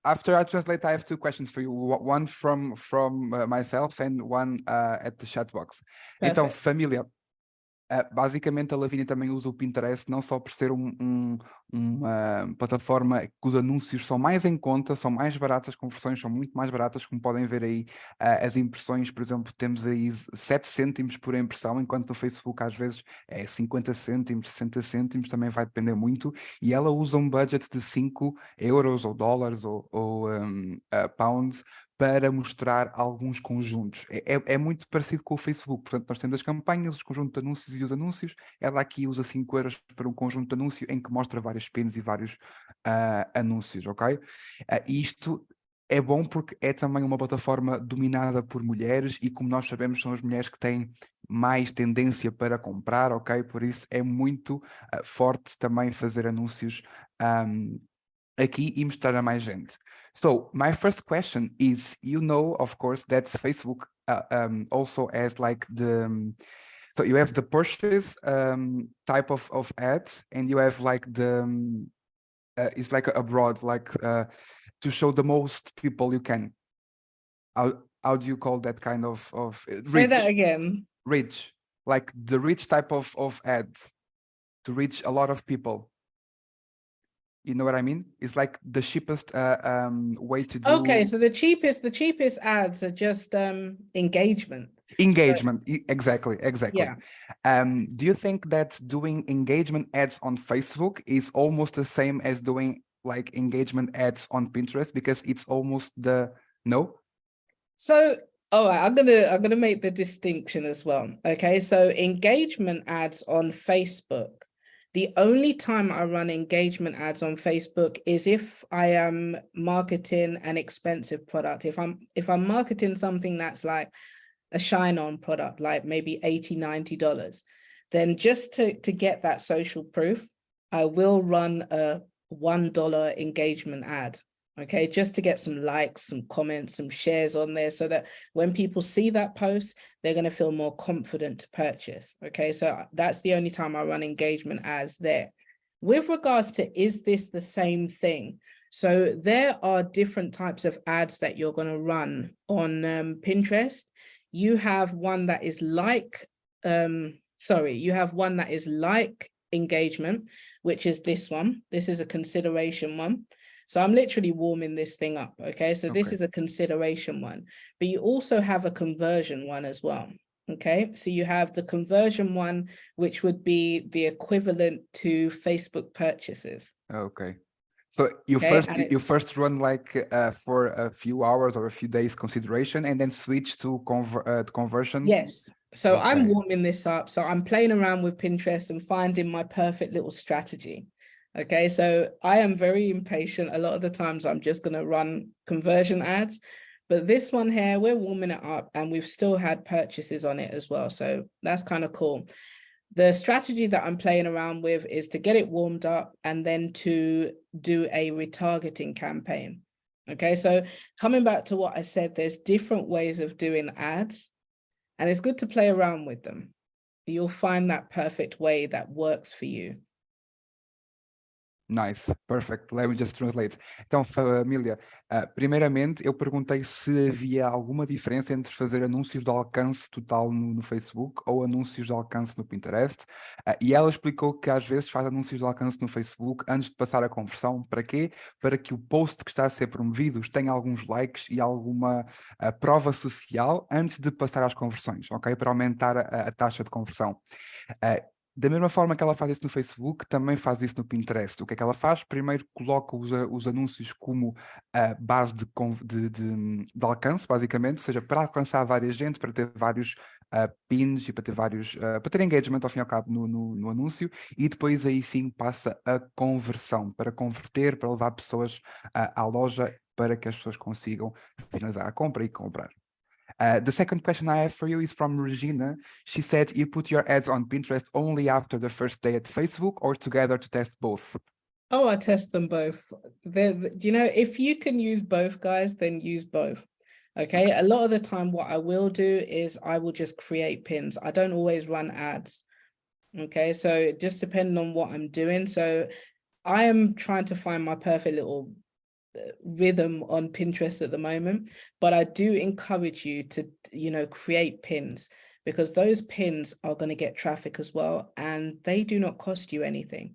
after I translate, I have two questions for you. One from myself and one at the chat box. Perfect. Então, família, basicamente a Lavínia também usa o Pinterest não só por ser uma plataforma que os anúncios são mais em conta, são mais baratas, as conversões são muito mais baratas, como podem ver aí, as impressões, por exemplo, temos aí 7 cêntimos por impressão, enquanto no Facebook às vezes é 50 cêntimos, 60 cêntimos, também vai depender muito, e ela usa um budget de 5 euros ou dólares ou pounds para mostrar alguns conjuntos. É muito parecido com o Facebook, portanto nós temos as campanhas, os conjuntos de anúncios e os anúncios, ela aqui usa 5 euros para um conjunto de anúncio em que mostra vários pins e vários anúncios, ok? Isto é bom porque é também uma plataforma dominada por mulheres e, como nós sabemos, são as mulheres que têm mais tendência para comprar, ok? Por isso é muito forte também fazer anúncios aqui e mostrar a mais gente. So my first question is, you know, of course, that Facebook also has like so you have the purchase type of ads, and you have like the, it's like abroad, like to show the most people you can. How do you call that kind of Say that again. Rich, like the rich type of ad to reach a lot of people. You know what I mean? It's like the cheapest way to do. Okay, so the cheapest ads are just engagement. Engagement, exactly. Yeah. Do you think that doing engagement ads on Facebook is almost the same as doing like engagement ads on Pinterest, because it's almost no? So, all right, I'm gonna make the distinction as well. Okay, so engagement ads on Facebook. The only time I run engagement ads on Facebook is if I am marketing an expensive product. If I'm marketing something that's like a shine-on product, like maybe $80, $90, then just to get that social proof, I will run a $1 engagement ad. Okay, just to get some likes, some comments, some shares on there, so that when people see that post, they're going to feel more confident to purchase. Okay, so that's the only time I run engagement ads there. With regards to, is this the same thing? So there are different types of ads that you're going to run on Pinterest. You have one that is like, you have one that is like engagement, which is this one. This is a consideration one. So I'm literally warming this thing up, okay? So this is a consideration one, but you also have a conversion one as well, okay? So you have the conversion one, which would be the equivalent to Facebook purchases. Okay. So you first run like for a few hours or a few days consideration, and then switch to conversion. Yes. So I'm warming this up. So I'm playing around with Pinterest and finding my perfect little strategy. Okay, so I am very impatient. A lot of the times I'm just going to run conversion ads, but this one here, we're warming it up and we've still had purchases on it as well. So that's kind of cool. The strategy that I'm playing around with is to get it warmed up and then to do a retargeting campaign. Okay, so coming back to what I said, there's different ways of doing ads, and it's good to play around with them. You'll find that perfect way that works for you. Nice, perfect. Let me just translate. Então, família, primeiramente eu perguntei se havia alguma diferença entre fazer anúncios de alcance total no Facebook ou anúncios de alcance no Pinterest, e ela explicou que às vezes faz anúncios de alcance no Facebook antes de passar a conversão. Para quê? Para que o post que está a ser promovido tenha alguns likes e alguma prova social antes de passar às conversões, ok? Para aumentar a taxa de conversão. Da mesma forma que ela faz isso no Facebook, também faz isso no Pinterest. O que é que ela faz? Primeiro coloca os anúncios como a base de alcance, basicamente, ou seja, para alcançar várias gente, para ter vários pins e para ter para ter engagement ao fim e ao cabo no anúncio, e depois aí sim passa a conversão, para converter, para levar pessoas à loja, para que as pessoas consigam finalizar a compra e comprar. The second question I have for you is from Regina. She said, you put your ads on Pinterest only after the first day at Facebook or together to test both? Oh, I test them both. You know, if you can use both, guys, then use both. Okay. A lot of the time, what I will do is I will just create pins. I don't always run ads. Okay. So it just depends on what I'm doing. So I am trying to find my perfect little rhythm on Pinterest at the moment, but I do encourage you to, you know, create pins, because those pins are going to get traffic as well, and they do not cost you anything.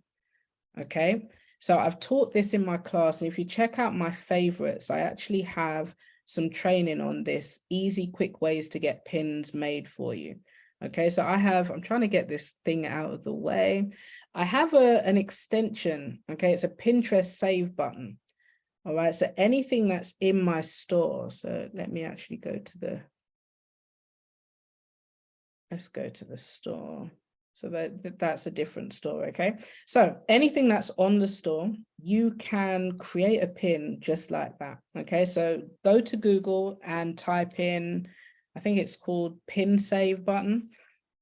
Okay, so I've taught this in my class, and if you check out my favorites, I actually have some training on this, easy, quick ways to get pins made for you. Okay, so I'm trying to get this thing out of the way. I have an extension. Okay, it's a Pinterest save button. All right, so anything that's in my store. So let me actually let's go to the store. So that's a different store, okay? So anything that's on the store, you can create a pin just like that, okay? So go to Google and type in, I think it's called pin save button,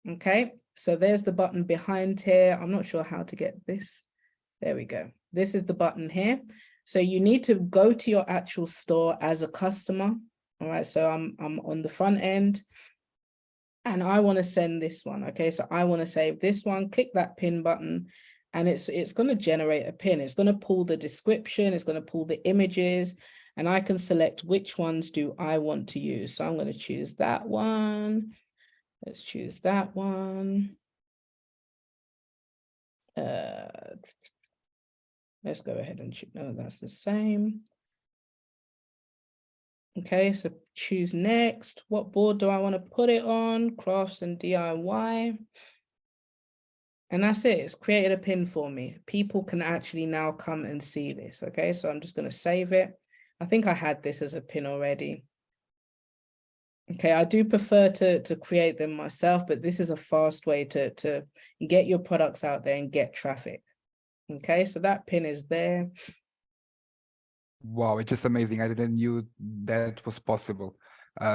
okay? So there's the button behind here. I'm not sure how to get this. There we go. This is the button here. So you need to go to your actual store as a customer. All right, so I'm on the front end and I want to send this one. Okay, so I want to save this one, click that pin button, and it's going to generate a pin. It's going to pull the description, it's going to pull the images, and I can select which ones do I want to use. So I'm going to choose that one. Let's choose that one. Let's go ahead and choose. No, that's the same. Okay, so choose next. What board do I want to put it on? Crafts and DIY. And that's it. It's created a pin for me. People can actually now come and see this. Okay, so I'm just going to save it. I think I had this as a pin already. Okay, I do prefer to create them myself, but this is a fast way to get your products out there and get traffic. Okay, so that pin is there. Wow, it's just amazing. I didn't knew that was possible.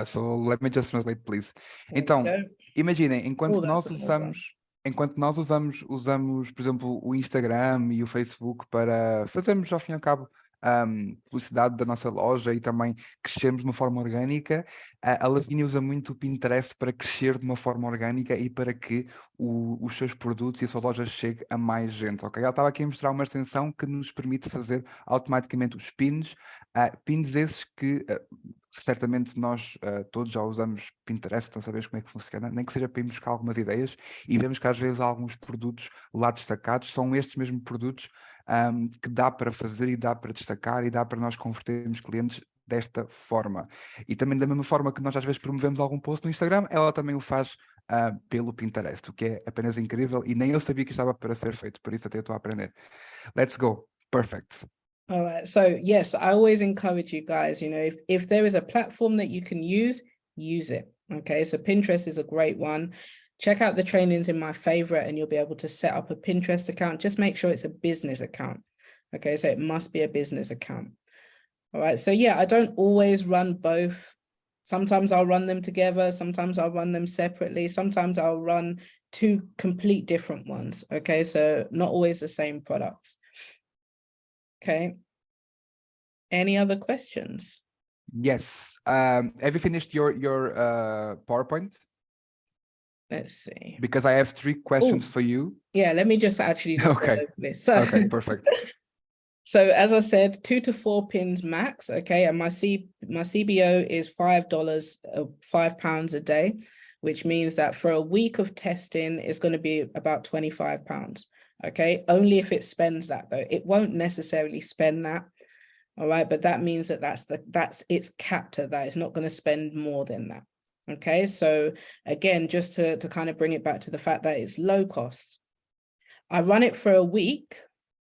So let me just translate, please. Então, imaginem, enquanto nós usamos, por exemplo, o Instagram e o Facebook para fazermos, ao fim e ao cabo, publicidade da nossa loja e também crescermos de uma forma orgânica, a Lavínia usa muito o Pinterest para crescer de uma forma orgânica e para que os seus produtos e a sua loja chegue a mais gente, ok? Ela estava aqui a mostrar uma extensão que nos permite fazer automaticamente os pins, pins esses que certamente nós todos já usamos Pinterest, então sabemos como é que funciona, nem que seja para ir buscar algumas ideias, e vemos que às vezes alguns produtos lá destacados são estes mesmos produtos que dá para fazer e dá para destacar e dá para nós convertermos clientes desta forma. E também da mesma forma que nós às vezes promovemos algum post no Instagram, ela também o faz pelo Pinterest, o que é apenas incrível, e nem eu sabia que estava para ser feito, por isso até estou a aprender. Let's go. Perfect. All right. So yes, I always encourage you guys, you know, if there is a platform that you can use it. Okay. So Pinterest is a great one. Check out the trainings in my favorite and you'll be able to set up a Pinterest account. Just make sure it's a business account. Okay. So it must be a business account. All right. So yeah, I don't always run both. Sometimes I'll run them together. Sometimes I'll run them separately. Sometimes I'll run two complete different ones. Okay. So not always the same products. Okay. Any other questions? Yes. Have you finished your PowerPoint? Let's see. Because I have 3 questions for you. Yeah, let me just actually just go over this. So, okay, perfect. So as I said, 2 to 4 pins max. Okay, and my CBO is $5, £5 a day, which means that for a week of testing, it's going to be about £25. Okay, only if it spends that though. It won't necessarily spend that. All right, but that means that that's it's capped at that. It's not going to spend more than that. Okay, so again, just to kind of bring it back to the fact that it's low cost. I run it for a week.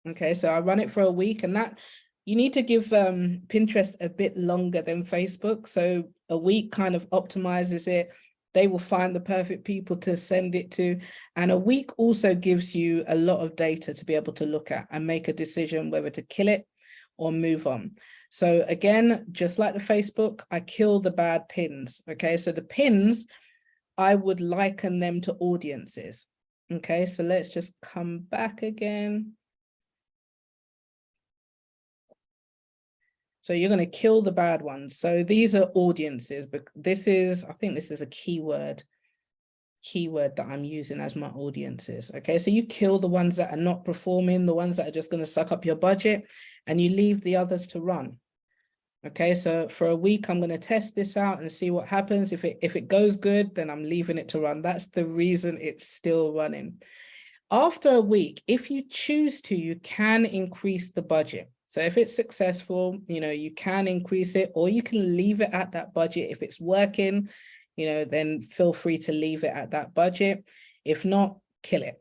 Okay, so I run it for a week, and that you need to give Pinterest a bit longer than Facebook. So a week kind of optimizes it. They will find the perfect people to send it to. And a week also gives you a lot of data to be able to look at and make a decision whether to kill it or move on. So again, just like the Facebook, I kill the bad pins. Okay, so the pins, I would liken them to audiences. Okay, so let's just come back again. So you're going to kill the bad ones. So these are audiences, but this is, I think this is a keyword that I'm using as my audiences. Okay, so you kill the ones that are not performing, the ones that are just going to suck up your budget, and you leave the others to run. Okay, so for a week, I'm going to test this out and see what happens. If it goes good, then I'm leaving it to run. That's the reason it's still running. After a week, if you choose to, you can increase the budget. So if it's successful, you can increase it, or you can leave it at that budget. If it's working, then feel free to leave it at that budget. If not, kill it.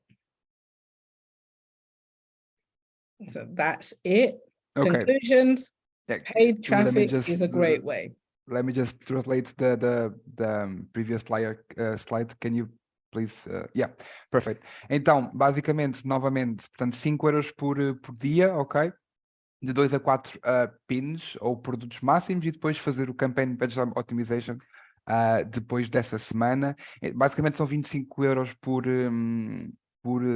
So that's it. Okay. Conclusions. Yeah, Paid traffic is a great way. Let me just translate the previous slide. Can you please? Yeah, perfect. Então, basicamente, novamente, portanto, 5 euros por dia, ok? De 2 a 4 pins ou produtos máximos, e depois fazer o Campaign Page Optimization depois dessa semana. Basicamente são 25 euros por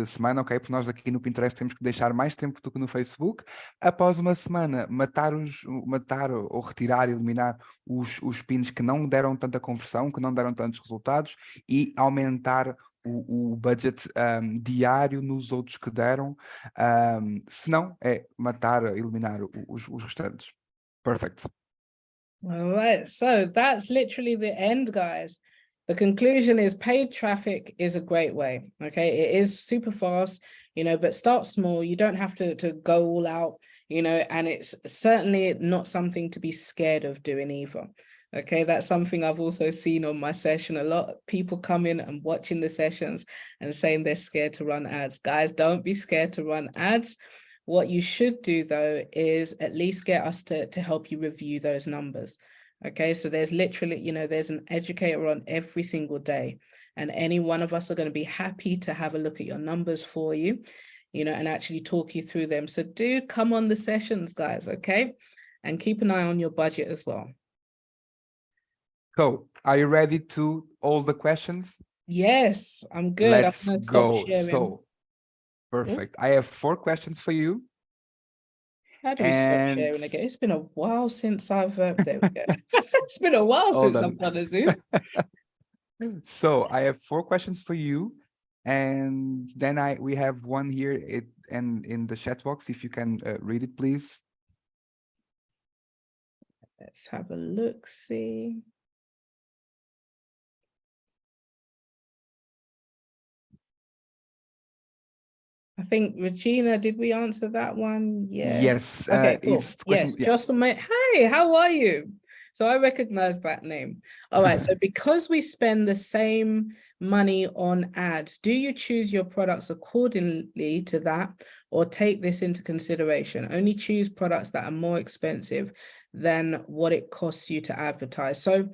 semana, ok? Porque nós aqui no Pinterest temos que deixar mais tempo do que no Facebook. Após uma semana, matar ou retirar, eliminar os pins que não deram tanta conversão, que não deram tantos resultados, e aumentar o budget diário nos outros que deram. Se não, é matar, eliminar os restantes. Perfect. All right, so that's literally the end, guys. The conclusion is paid traffic is a great way. Okay, it is super fast, but start small. You don't have to go all out, and it's certainly not something to be scared of doing either. Okay, that's something I've also seen on my session. A lot of people come in and watching the sessions and saying they're scared to run ads. Guys, don't be scared to run ads. What you should do, though, is at least get us to help you review those numbers. Okay, so there's literally, there's an educator on every single day, and any one of us are going to be happy to have a look at your numbers for you, and actually talk you through them. So do come on the sessions, guys, okay? And keep an eye on your budget as well. So, are you ready to all the questions? Yes, I'm good. Let's I'm go. So, perfect. I have 4 questions for you. How do we stop sharing again? It's been a while since I've there we go. It's been a while since I've done a Zoom. So I have 4 questions for you, and then we have one here and in the chat box. If you can read it, please. Let's have a look. See. I think Regina, did we answer that one? Yeah. Yes. Okay, cool. Yes, yeah. Jocelyn, hey, how are you? So I recognize that name. All right, so because we spend the same money on ads, do you choose your products accordingly to that, or take this into consideration? Only choose products that are more expensive than what it costs you to advertise. So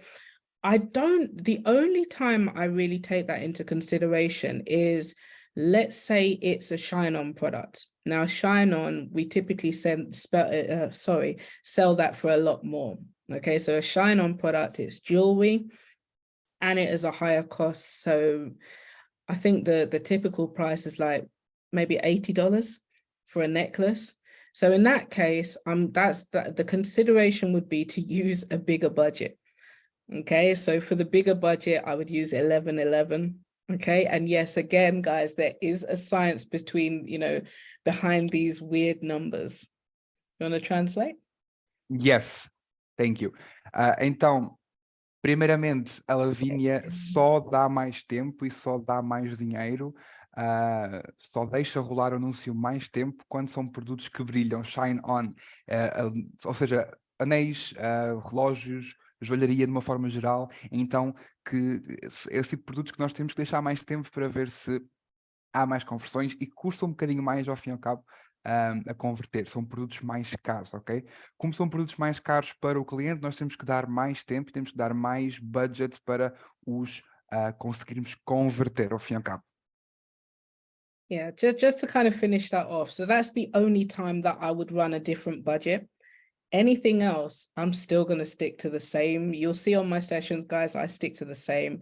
the only time I really take that into consideration is, let's say it's a shine on product. Now, shine on, we typically sell that for a lot more. Okay, so a shine on product, it's jewelry and it is a higher cost. So I think the typical price is like maybe $80 for a necklace. So in that case, the consideration would be to use a bigger budget. Okay, so for the bigger budget, I would use 1111. Okay, and yes, again, guys, there is a science behind these weird numbers. You want to translate? Yes, thank you. Então, primeiramente, a Lavínia só dá mais tempo e só dá mais dinheiro, só deixa rolar o anúncio mais tempo quando são produtos que brilham, shine on, ou seja, anéis, relógios, joalharia de uma forma geral. Então, esse tipo de produtos que nós temos que deixar mais tempo para ver se há mais conversões e custa um bocadinho mais ao fim e ao cabo a converter. São produtos mais caros, ok? Como são produtos mais caros para o cliente, nós temos que dar mais tempo, temos que dar mais budget para os conseguirmos converter ao fim e ao cabo. Yeah, just to kind of finish that off. So that's the only time that I would run a different budget. Anything else, I'm still going to stick to the same. You'll see on my sessions, guys, I stick to the same.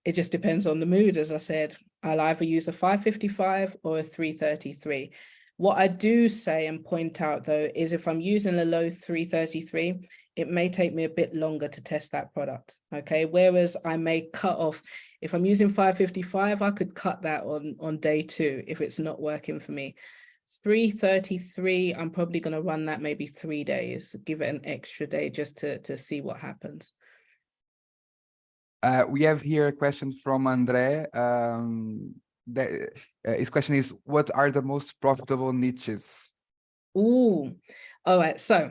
It just depends on the mood. As I said, I'll either use a 555 or a 333. What I do say and point out, though, is if I'm using a low 333, it may take me a bit longer to test that product, okay? Whereas I may cut off, if I'm using 555, I could cut that on day 2 if it's not working for me. 333, I'm probably going to run that maybe 3 days, give it an extra day just to see what happens. We have here a question from Andre. His question is, what are the most profitable niches? Ooh, all right. So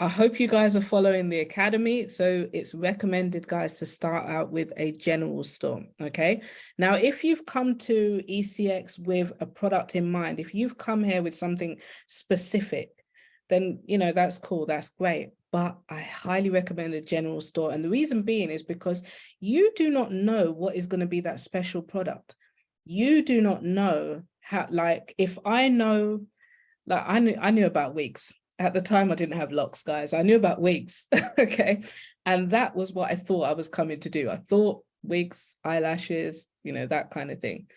I hope you guys are following the academy. So it's recommended, guys, to start out with a general store. Okay. Now, if you've come to ECX with a product in mind, if you've come here with something specific, then, you know, that's cool. That's great. But I highly recommend a general store. And the reason being is because you do not know what is going to be that special product. You do not know how, like, if I know, like, I knew about wigs. At the time, I didn't have locks, guys. I knew about wigs, okay? And that was what I thought I was coming to do. I thought wigs, eyelashes, you know, that kind of thing.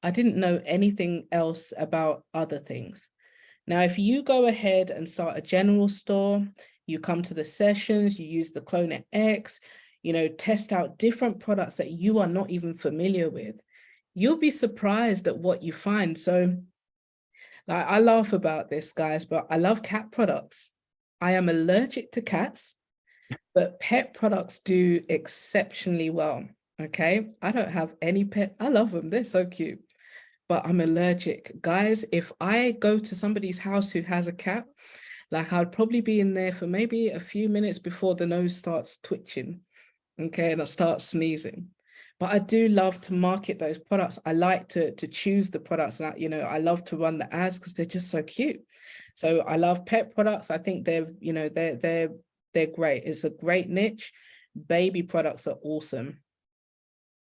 I didn't know anything else about other things. Now, if you go ahead and start a general store, you come to the sessions, you use the Clone X, you know, test out different products that you are not even familiar with, you'll be surprised at what you find. So, like, I laugh about this, guys, but I love cat products. I am allergic to cats, but pet products do exceptionally well, okay? I don't have any pet. I love them. They're so cute, but I'm allergic. Guys, if I go to somebody's house who has a cat, like, I'd probably be in there for maybe a few minutes before the nose starts twitching, okay? And I start sneezing. But I do love to market those products. I like to choose the products, and you know, I love to run the ads because they're just so cute. So I love pet products. I think they're, you know, they're great. It's a great niche. Baby products are awesome.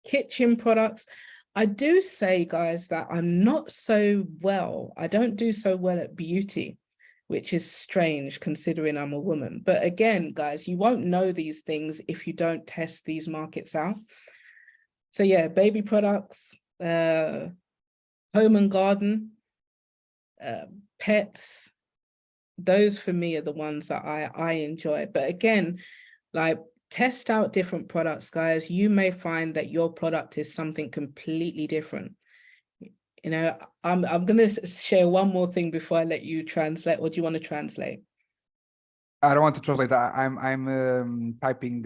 Kitchen products, I do say, guys, that I'm not so well. I don't do so well at beauty, which is strange considering I'm a woman. But again, guys, you won't know these things if you don't test these markets out. So yeah, baby products, home and garden, pets, those for me are the ones that I enjoy. But again, like, test out different products, guys. You may find that your product is something completely different. You know, I'm going to share one more thing before I let you translate. What do you want to translate? I don't want to translate. I'm typing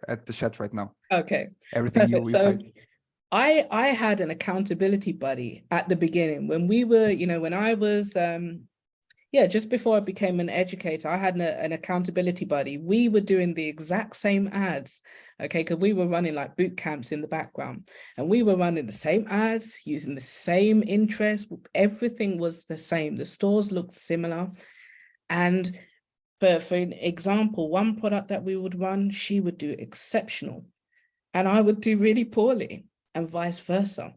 at the chat right now. Okay. Everything you So say. I had an accountability buddy at the beginning when we were, you know, when I was just before I became an educator, I had an accountability buddy. We were doing the exact same ads, okay, because we were running like boot camps in the background, and we were running the same ads, using the same interest. Everything was the same. The stores looked similar. And for an example, one product that we would run, she would do exceptional, and I would do really poorly, and vice versa.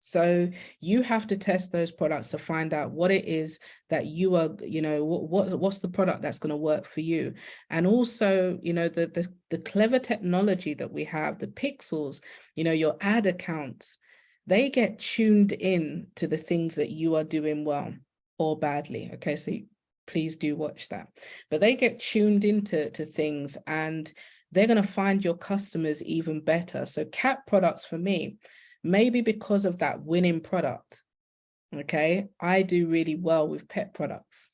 So you have to test those products to find out what it is that you are, you know, what's the product that's going to work for you. And also, you know, the clever technology that we have, the pixels, you know, your ad accounts, they get tuned in to the things that you are doing well or badly. Okay, so please do watch that. But they get tuned into things, and they're going to find your customers even better. So cat products for me, maybe because of that winning product, okay, I do really well with pet products.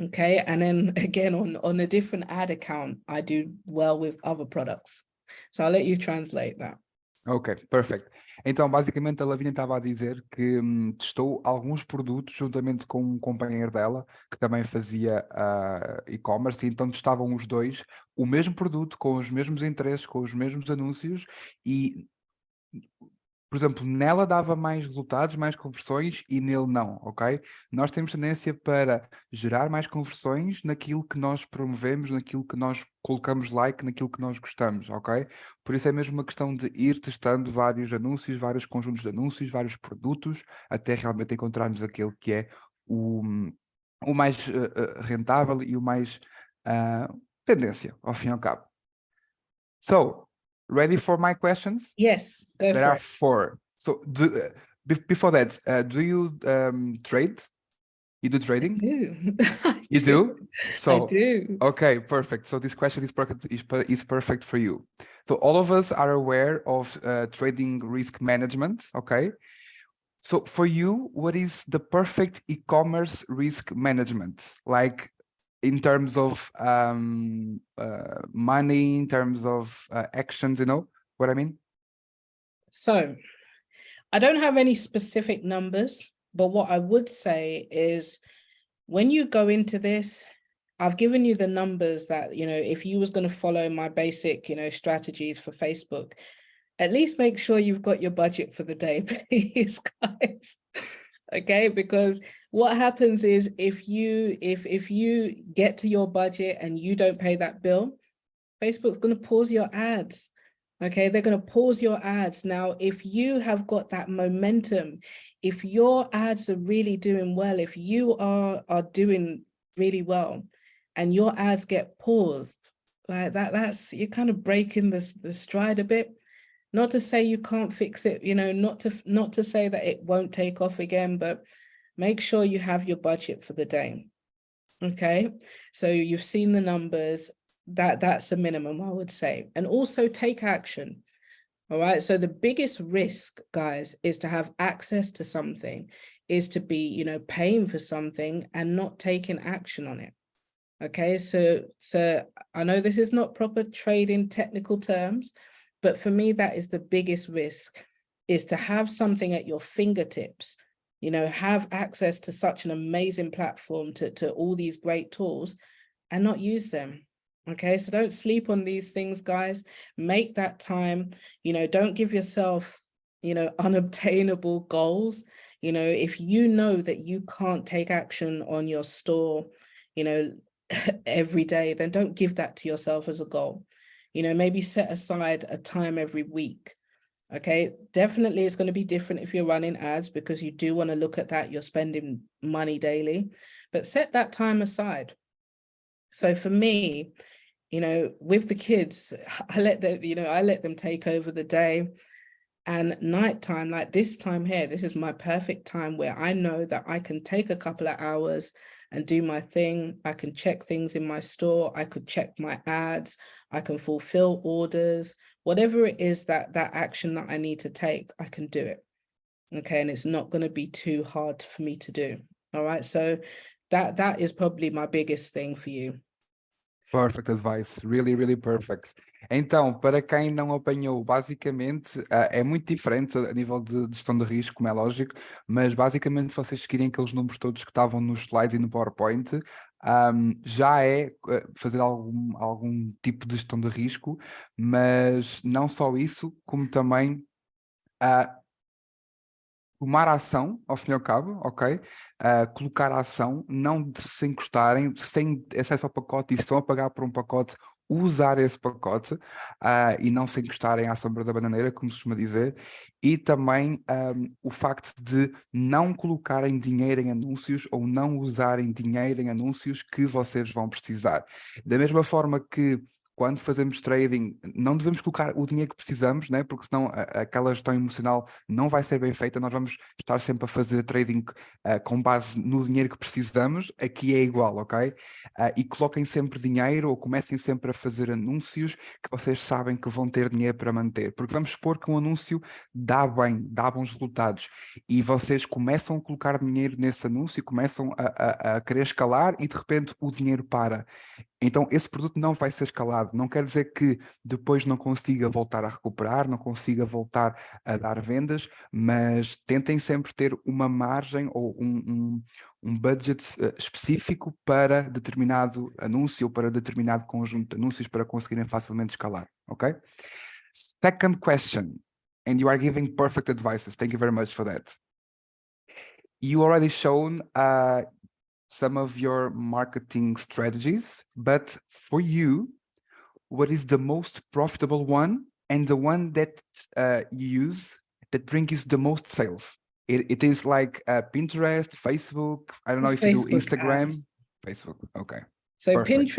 Okay, and then again on a different ad account, I do well with other products. So I'll let you translate that. Ok, perfect. Então, basicamente, a Lavínia estava a dizer que testou alguns produtos juntamente com um companheiro dela, que também fazia e-commerce, e então testavam os dois, o mesmo produto, com os mesmos interesses, com os mesmos anúncios, e por exemplo, nela dava mais resultados, mais conversões e nele não, ok? Nós temos tendência para gerar mais conversões naquilo que nós promovemos, naquilo que nós colocamos like, naquilo que nós gostamos, ok? Por isso é mesmo uma questão de ir testando vários anúncios, vários conjuntos de anúncios, vários produtos, até realmente encontrarmos aquele que é o mais rentável e o mais tendência, ao fim e ao cabo. So, ready for my questions? Yes, go There for are it. 4. So, before that, do you trade? You do trading? I You do. do? I So, do. okay, perfect. So this question is perfect for you. So all of us are aware of trading risk management, okay? So for you, what is the perfect e-commerce risk management? Like in terms of money, in terms of actions, you know what I mean? So I don't have any specific numbers, but what I would say is when you go into this, I've given you the numbers that, if you was going to follow my basic, strategies for Facebook, at least make sure you've got your budget for the day, please, guys. Okay, because what happens is if you get to your budget and you don't pay that bill, Facebook's going to pause your ads. Okay, they're going to pause your ads. Now, if you have got that momentum, if your ads are really doing well, if you are doing really well and your ads get paused, like that's you're kind of breaking the stride a bit. Not to say you can't fix it, not to say that it won't take off again, but make sure you have your budget for the day. Okay, so you've seen the numbers. That's a minimum, I would say. And also take action. All right, so the biggest risk, guys, is to have access to something, is to be, paying for something and not taking action on it. Okay, so I know this is not proper trading technical terms, but for me, that is the biggest risk, is to have something at your fingertips, have access to such an amazing platform, to all these great tools and not use them. Okay, so don't sleep on these things, guys. Make that time, don't give yourself, unobtainable goals. If you know that you can't take action on your store, every day, then don't give that to yourself as a goal. Maybe set aside a time every week. Okay, definitely it's going to be different if you're running ads because you do want to look at that. You're spending money daily, but set that time aside. So for me, with the kids, I let them take over the day. And nighttime, like this time here, this is my perfect time where I know that I can take a couple of hours and do my thing. I can check things in my store. I could check my ads. I can fulfill orders, whatever it is that action that I need to take, I can do it. Okay. And it's not going to be too hard for me to do. All right. So that is probably my biggest thing for you. Perfect advice, really, really perfect. Então, para quem não apanhou, basicamente é muito diferente a nível de gestão de risco, como é lógico, mas basicamente se vocês seguirem aqueles números todos que estavam nos slides e no PowerPoint, já é fazer algum tipo de gestão de risco, mas não só isso, como também tomar ação, ao fim e ao cabo, ok? Colocar ação, não se encostarem, se têm acesso ao pacote e se estão a pagar por um pacote, usar esse pacote e não se encostarem à sombra da bananeira, como se costuma dizer, e também o facto de não colocarem dinheiro em anúncios ou não usarem dinheiro em anúncios que vocês vão precisar. Da mesma forma que quando fazemos trading, não devemos colocar o dinheiro que precisamos, né? Porque senão aquela gestão emocional não vai ser bem feita. Nós vamos estar sempre a fazer trading com base no dinheiro que precisamos. Aqui é igual, ok? E coloquem sempre dinheiro ou comecem sempre a fazer anúncios que vocês sabem que vão ter dinheiro para manter. Porque vamos supor que um anúncio dá bem, dá bons resultados e vocês começam a colocar dinheiro nesse anúncio, começam a querer escalar e de repente o dinheiro para. Então, esse produto não vai ser escalado. Não quer dizer que depois não consiga voltar a recuperar, não consiga voltar a dar vendas, mas tentem sempre ter uma margem ou um budget específico para determinado anúncio ou para determinado conjunto de anúncios para conseguirem facilmente escalar, ok? Second question. and you are giving perfect advices. Thank you very much for that. You already shown some of your marketing strategies, but for you, what is the most profitable one and the one that you use that brings you the most sales? It is like Pinterest, Facebook. I don't know if you do Facebook Instagram. ads. Facebook. Okay. So Perfect.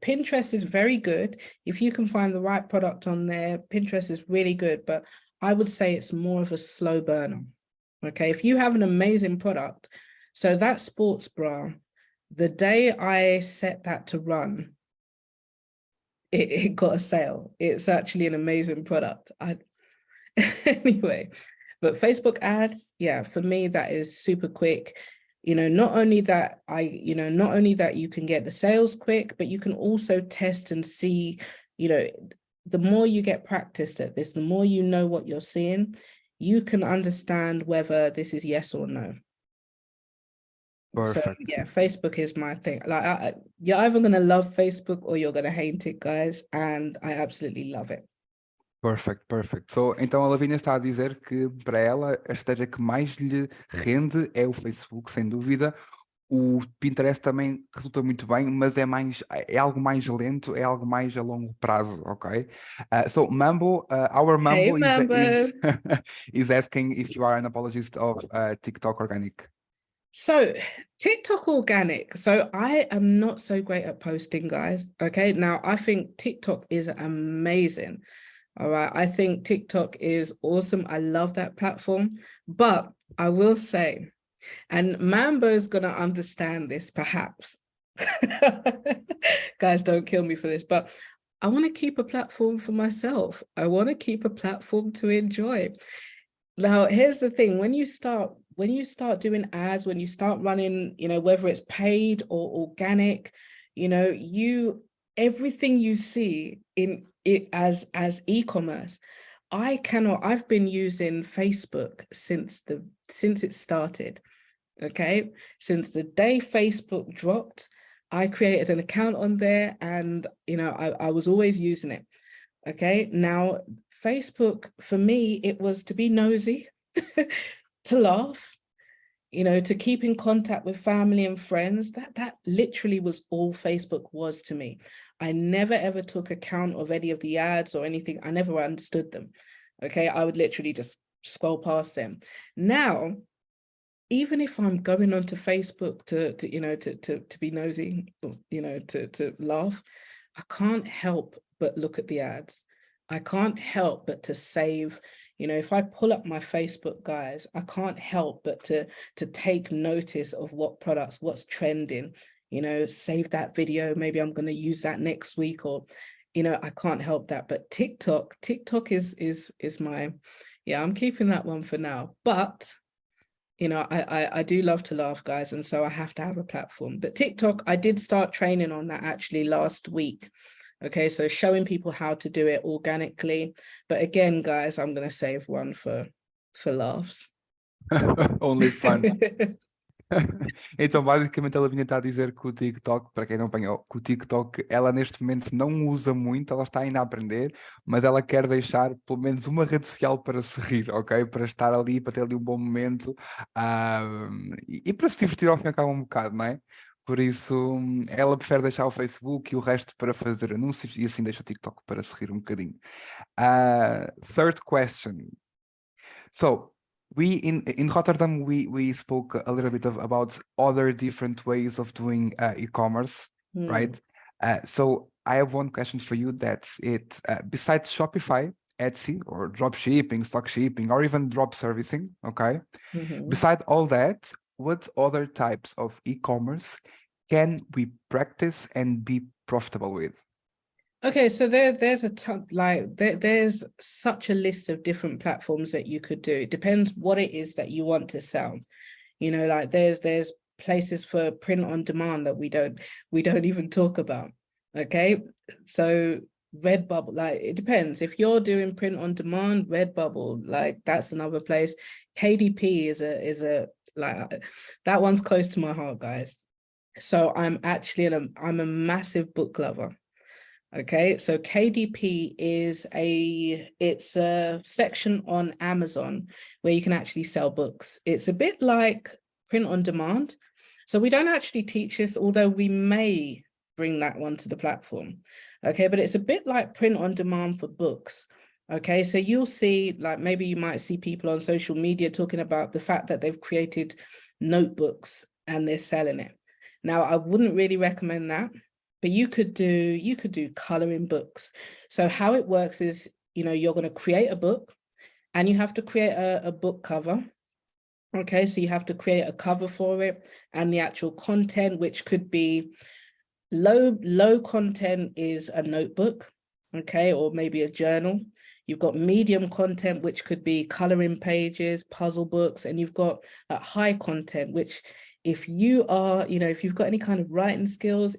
Pinterest is very good. If you can find the right product on there, Pinterest is really good, but I would say it's more of a slow burner. Okay, if you have an amazing product, so that sports bra, the day I set that to run, it got a sale. It's actually an amazing product. Anyway, but Facebook ads, yeah, for me, that is super quick. Not only that you can get the sales quick, but you can also test and see, the more you get practiced at this, the more you know what you're seeing, you can understand whether this is yes or no. Perfect. So yeah, Facebook is my thing. Like you're either gonna love Facebook or you're gonna hate it, guys, and I absolutely love it. Perfect, perfect. So, então a Lavínia está a dizer que para ela a estratégia que mais lhe rende é o Facebook, sem dúvida. O Pinterest também resulta muito bem, mas é algo mais lento, é algo mais a longo prazo, ok? So Mambo, our Mambo Hey, Mambo. is asking if you are an apologist of TikTok organic. So TikTok organic. So I am not so great at posting, guys. Okay. Now I think TikTok is amazing. All right. I think TikTok is awesome. I love that platform. But I will say, and Mambo's gonna understand this perhaps. Guys, don't kill me for this, but I want to keep a platform for myself. I want to keep a platform to enjoy. Now, here's the thing: when you start doing ads, when you start running, whether it's paid or organic, everything you see in it as e-commerce. I've been using Facebook since it started. Okay, since the day Facebook dropped, I created an account on there, and I was always using it. Okay, now Facebook, for me, it was to be nosy, to laugh, to keep in contact with family and friends. That literally was all Facebook was to me. I never ever took account of any of the ads or anything. I never understood them. Okay, I would literally just scroll past them. Now, even if I'm going onto Facebook to be nosy, to laugh, I can't help but look at the ads. I can't help but to save. If I pull up my Facebook, guys, I can't help but to take notice of what products, what's trending, save that video. Maybe I'm going to use that next week, or, I can't help that. But TikTok is my, I'm keeping that one for now. But, I do love to laugh, guys. And so I have to have a platform. But TikTok, I did start training on that actually last week. Okay, so showing people how to do it organically. But again, guys, I'm going to save one for laughs. Only fun. Então, basicamente, a Lavínia está a dizer que o TikTok, para quem não apanhou, que o TikTok, ela neste momento não usa muito, ela está ainda a aprender, mas ela quer deixar pelo menos uma rede social para se rir, ok? Para estar ali, para ter ali um bom momento, e para se divertir ao fim e ao cabo um bocado, não é? Por isso, ela prefere deixar o Facebook e o resto para fazer anúncios, e assim deixa o TikTok para se rir um bocadinho. Third question. So, we in Rotterdam, we spoke a little bit about other different ways of doing e-commerce, right? So I have one question for you. That's it. Besides Shopify, Etsy, or drop shipping, stock shipping, or even drop servicing, okay? Besides all that, what other types of e-commerce can we practice and be profitable with? Okay, so there's a ton, there's such a list of different platforms that you could do. It depends what it is that you want to sell. Like there's places for print on demand that we don't even talk about. Okay, so Redbubble, like it depends. If you're doing print on demand, Redbubble, like that's another place. KDP is a like that one's close to my heart, guys. So I'm a massive book lover. Okay, so KDP is it's a section on Amazon where you can actually sell books. It's a bit like print on demand. So we don't actually teach this, although we may bring that one to the platform. Okay, but it's a bit like print on demand for books. Okay, so you'll see, like maybe you might see people on social media talking about the fact that they've created notebooks and they're selling it. Now, I wouldn't really recommend that. But you could do coloring books. So how it works is, you're going to create a book and you have to create a book cover. Okay, so you have to create a cover for it and the actual content, which could be low content is a notebook, okay, or maybe a journal. You've got medium content, which could be coloring pages, puzzle books, and you've got high content, which if you are, if you've got any kind of writing skills,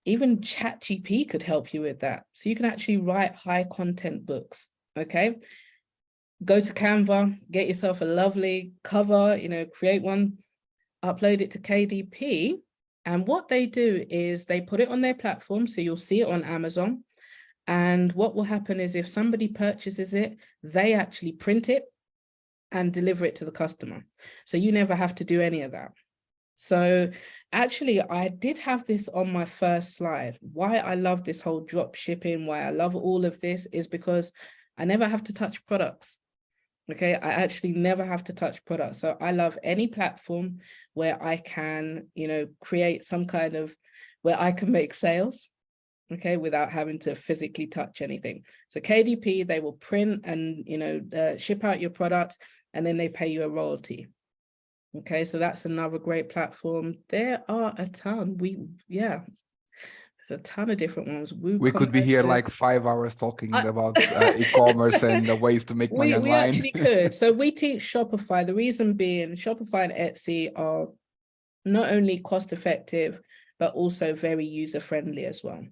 even ChatGPT could help you with that. So you can actually write high content books, okay? Go to Canva, get yourself a lovely cover, create one, upload it to KDP. And what they do is they put it on their platform. So you'll see it on Amazon. And what will happen is if somebody purchases it, they actually print it and deliver it to the customer. So you never have to do any of that. So actually, I did have this on my first slide. Why I love this whole drop shipping, why I love all of this is because I never have to touch products. Okay, I actually never have to touch products. So I love any platform where I can, create some kind of, where I can make sales, okay, without having to physically touch anything. So KDP, they will print and, ship out your products, and then they pay you a royalty. Okay, so that's another great platform. There are a ton. There's a ton of different ones. We could be here like 5 hours talking about e-commerce and the ways to make money online. We actually could. So we teach Shopify. The reason being Shopify and Etsy are not only cost effective, but also very user friendly as well.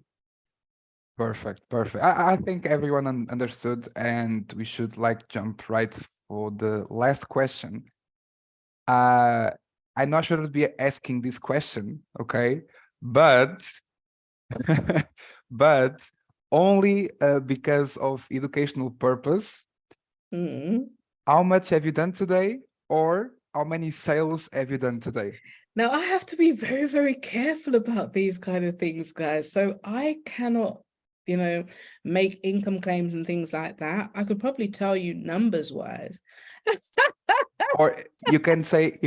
Perfect. I think everyone understood, and we should jump right for the last question. I'm not sure to be asking this question, okay, but but only because of educational purpose. How much have you done today, or how many sales have you done today? Now I have to be very, very careful about these kind of things, guys. So I cannot, make income claims and things like that. I could probably tell you numbers wise. Or you can say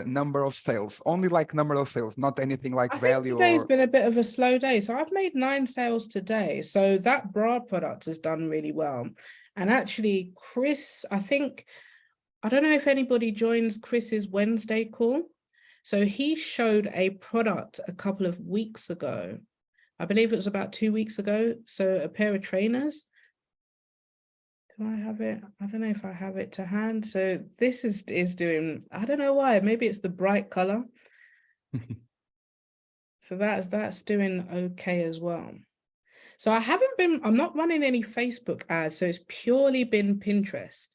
number of sales, only number of sales, not anything like I value. think today's been a bit of a slow day. So I've made 9 sales today. So that bra product has done really well. And actually, Chris, I don't know if anybody joins Chris's Wednesday call. So he showed a product a couple of weeks ago. I believe it was about 2 weeks ago. So a pair of trainers. Do I have it? I don't know if I have it to hand. So this is doing, I don't know why, maybe it's the bright color. So that's doing okay as well. So I'm not running any Facebook ads. So it's purely been Pinterest.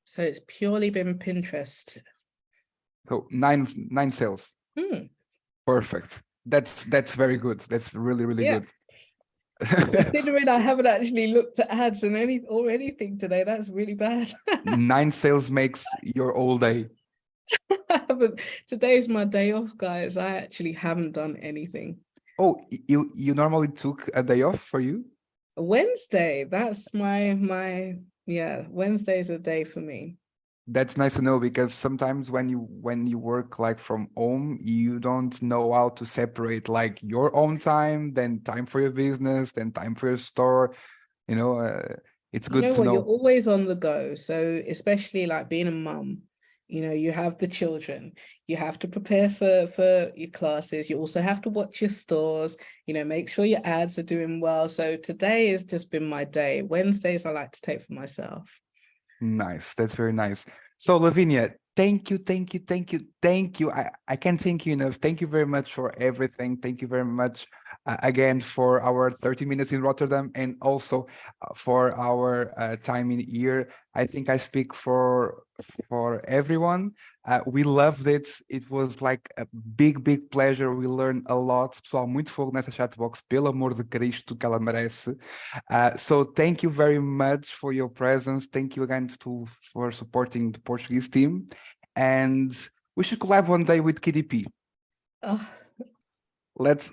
So nine sales. Perfect. That's very good. That's really good. Considering I haven't actually looked at ads and anything today, that's really bad. 9 sales makes your whole day. Today's my day off, guys. I actually haven't done anything. Oh, you normally took a day off for you? Wednesday. That's my Wednesday's a day for me. That's nice to know, because sometimes when you work from home, you don't know how to separate your own time, then time for your business, then time for your store. It's good to know. You're always on the go. So especially being a mum, you have the children, you have to prepare for your classes. You also have to watch your stores, make sure your ads are doing well. So today has just been my day. Wednesdays I like to take for myself. Nice. That's very nice. So Lavinia, thank you. I can't thank you enough. Thank you very much for everything. Thank you very much again for our 30 minutes in Rotterdam, and also for our time in here. I think I speak for everyone. We loved it. It was like a big pleasure. We learned a lot. Pessoal, muito fogo nessa chatbox, pelo amor de Cristo, que ela merece. So thank you very much for your presence. Thank you again for supporting the Portuguese team. And we should collab one day with KDP. Oh, Let's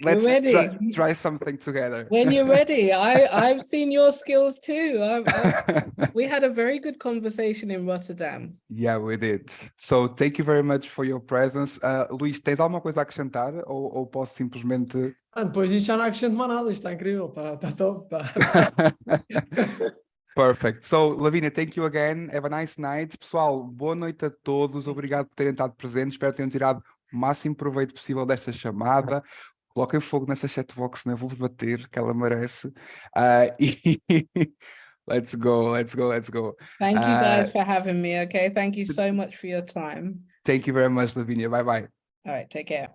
try something together. When you're ready. I've seen your skills too. We had a very good conversation in Rotterdam. Yeah, we did. So thank you very much for your presence. Luís, tens alguma coisa a acrescentar ou posso simplesmente... Depois disso já não acrescento mais nada, isto está incrível, está top. Perfect. So, Lavínia, thank you again. Have a nice night. Pessoal, boa noite a todos. Obrigado por terem estado presentes. Espero que tenham tirado o máximo proveito possível desta chamada. Coloquem fogo nessa chatbox, né? Vou-vos bater, que ela merece. Let's go. Thank you guys for having me, okay? Thank you so much for your time. Thank you very much, Lavínia. Bye-bye. All right, take care.